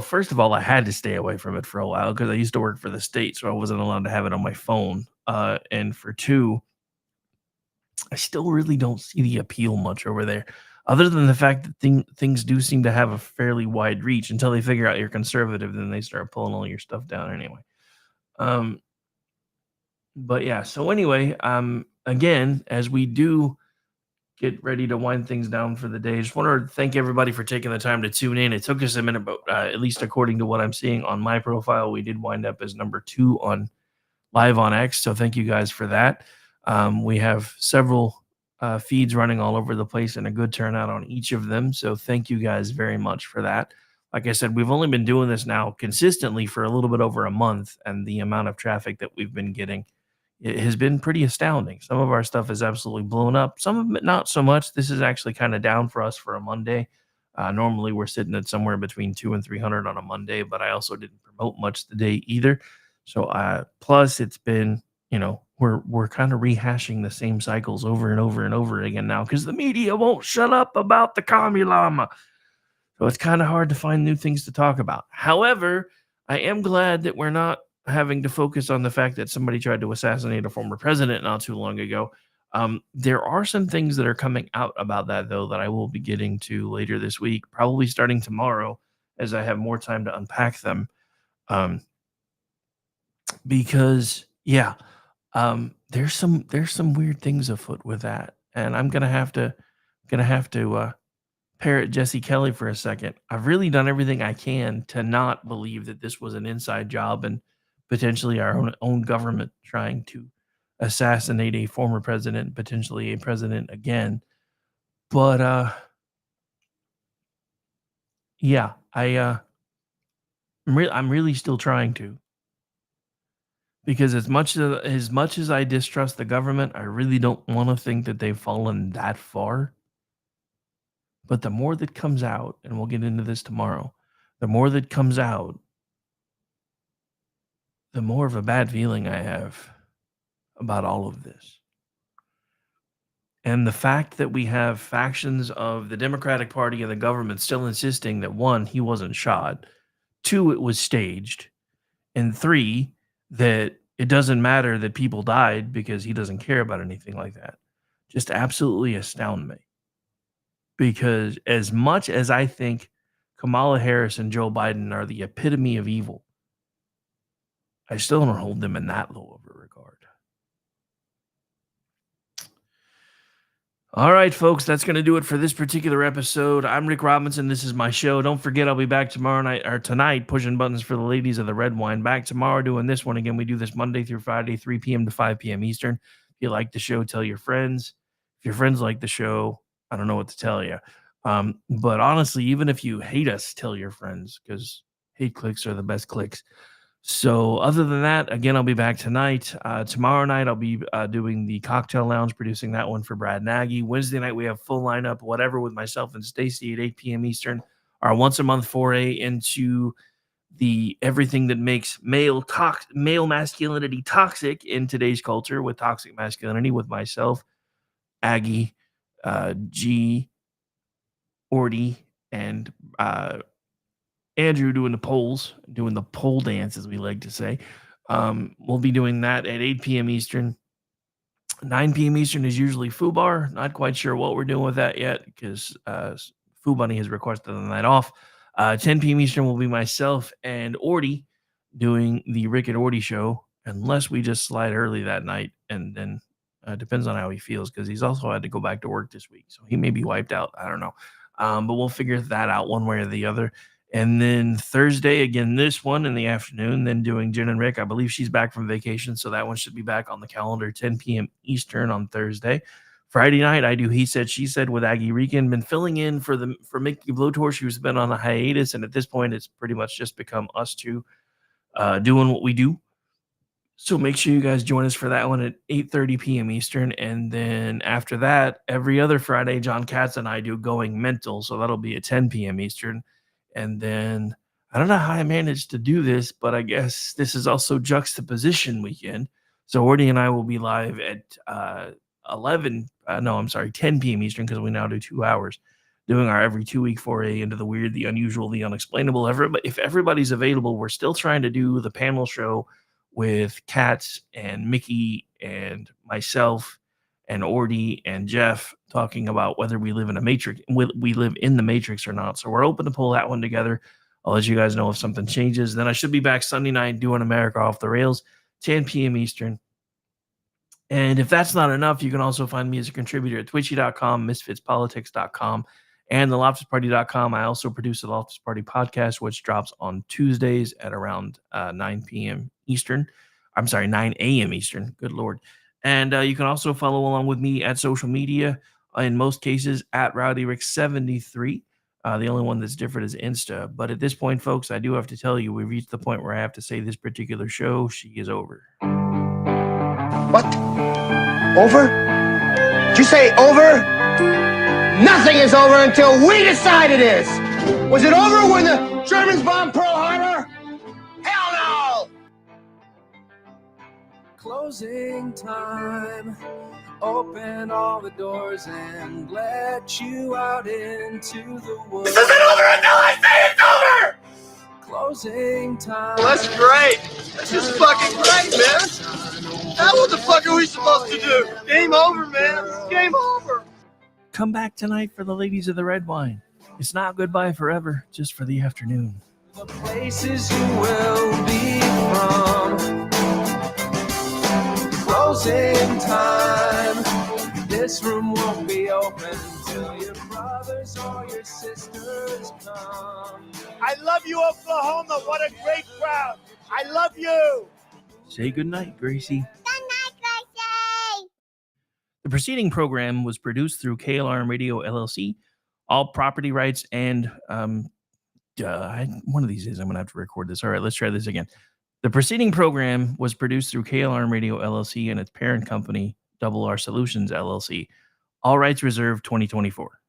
First of all, I had to stay away from it for a while because I used to work for the state, so I wasn't allowed to have it on my phone. And for two, I still really don't see the appeal much over there, other than the fact that things do seem to have a fairly wide reach until they figure out you're conservative, then they start pulling all your stuff down anyway. But yeah, so anyway, again, as we do get ready to wind things down for the day. Just want to thank everybody for taking the time to tune in. It took us a minute, but at least according to what I'm seeing on my profile, we did wind up as number 2 on live on X. So thank you guys for that. We have several feeds running all over the place and a good turnout on each of them. So thank you guys very much for that. Like I said, we've only been doing this now consistently for a little bit over a month, and the amount of traffic that we've been getting, it has been pretty astounding. Some of our stuff is absolutely blown up. Some of it not so much. This is actually kind of down for us for a Monday. Normally we're sitting at somewhere between 200 and 300 on a Monday, but I also didn't promote much today either. So plus it's been, we're kind of rehashing the same cycles over and over and over again now because the media won't shut up about the Kommie Llama. So it's kind of hard to find new things to talk about. However, I am glad that we're not having to focus on the fact that somebody tried to assassinate a former president not too long ago. There are some things that are coming out about that, though, that I will be getting to later this week, probably starting tomorrow as I have more time to unpack them. Because, there's some weird things afoot with that. And I'm going to have to parrot Jesse Kelly for a second. I've really done everything I can to not believe that this was an inside job and potentially our own government trying to assassinate a former president, potentially a president again. But I'm really still trying to, because as much as I distrust the government, I really don't want to think that they've fallen that far. But the more that comes out, and we'll get into this tomorrow, the more that comes out, the more of a bad feeling I have about all of this. And the fact that we have factions of the Democratic Party and the government still insisting that 1, he wasn't shot, 2, it was staged, and 3, that it doesn't matter that people died because he doesn't care about anything like that, just absolutely astound me. Because as much as I think Kamala Harris and Joe Biden are the epitome of evil, I still don't hold them in that low of a regard. All right, folks, that's going to do it for this particular episode. I'm Rick Robinson. This is my show. Don't forget, I'll be back tonight, pushing buttons for the ladies of the red wine. Back tomorrow doing this one again. We do this Monday through Friday, 3 p.m. to 5 p.m. Eastern. If you like the show, tell your friends. If your friends like the show, I don't know what to tell you. But honestly, even if you hate us, tell your friends, because hate clicks are the best clicks. So other than that, again, I'll be back tonight. Tomorrow night, I'll be doing the Cocktail Lounge, producing that one for Brad Nagy. Wednesday night, we have full lineup, whatever, with myself and Stacy at 8 p.m. Eastern. Our once-a-month foray into the everything that makes male masculinity toxic in today's culture, with Toxic Masculinity, with myself, Aggie, G, Orty, and Andrew doing the pole dance, as we like to say. We'll be doing that at 8 p.m. Eastern. 9 p.m. Eastern is usually Foo Bar. Not quite sure what we're doing with that yet, because Foo Bunny has requested the night off. 10 p.m. Eastern will be myself and Orty doing the Rick and Orty show, unless we just slide early that night, and then depends on how he feels, because he's also had to go back to work this week, so he may be wiped out. I don't know. But we'll figure that out one way or the other. And then Thursday, again, this one in the afternoon, then doing Jen and Rick. I believe she's back from vacation, so that one should be back on the calendar, 10 p.m. Eastern on Thursday. Friday night, I do He Said, She Said with Aggie Regan. Been filling in for Mickey Blowtorch, who's been on a hiatus, and at this point, it's pretty much just become us two doing what we do. So make sure you guys join us for that one at 8:30 p.m. Eastern. And then after that, every other Friday, John Katz and I do Going Mental. So that'll be at 10 p.m. Eastern. And then I don't know how I managed to do this, but I guess this is also juxtaposition weekend. So Orty and I will be live at 10 p.m. Eastern, because we now do 2 hours, doing our every 2-week foray into the weird, the unusual, the unexplainable. If everybody's available, we're still trying to do the panel show with Katz and Mickey and myself and Orty and Jeff, talking about whether we live in the Matrix or not. So we're open to pull that one together. I'll let you guys know if something changes. Then I should be back Sunday night doing America Off the Rails, 10 p.m. Eastern. And if that's not enough, you can also find me as a contributor at twitchy.com, misfitspolitics.com, and the loftusparty.com. I also produce the Loftus Party podcast, which drops on Tuesdays at around 9 p.m. Eastern. I'm sorry, 9 a.m. Eastern. Good Lord. And you can also follow along with me at social media, in most cases, at RowdyRick73. The only one that's different is Insta. But at this point, folks, I do have to tell you, we've reached the point where I have to say this particular show, she is over. What? Over? Did you say over? Nothing is over until we decide it is. Was it over when the Germans bombed Pearl Harbor? Hell no! Closing time. Open all the doors and let you out into the woods. This isn't over until I say it's over! Closing time. Well, that's great. That's just fucking great, man. Now what the fuck are we supposed to do? Game over, man. It's game over. Come back tonight for the ladies of the red wine. It's not goodbye forever, just for the afternoon. The places you will be from. Closing time. This room won't be open till your brothers or your sisters come. I love you, Oklahoma. What a great crowd. I love you. Say goodnight, Gracie. Good night, Gracie. The preceding program was produced through KLRNRadio LLC. All property rights and one of these days I'm going to have to record this. All right, let's try this again. The preceding program was produced through KLRNRadio LLC and its parent company, Double R Solutions LLC. All rights reserved 2024.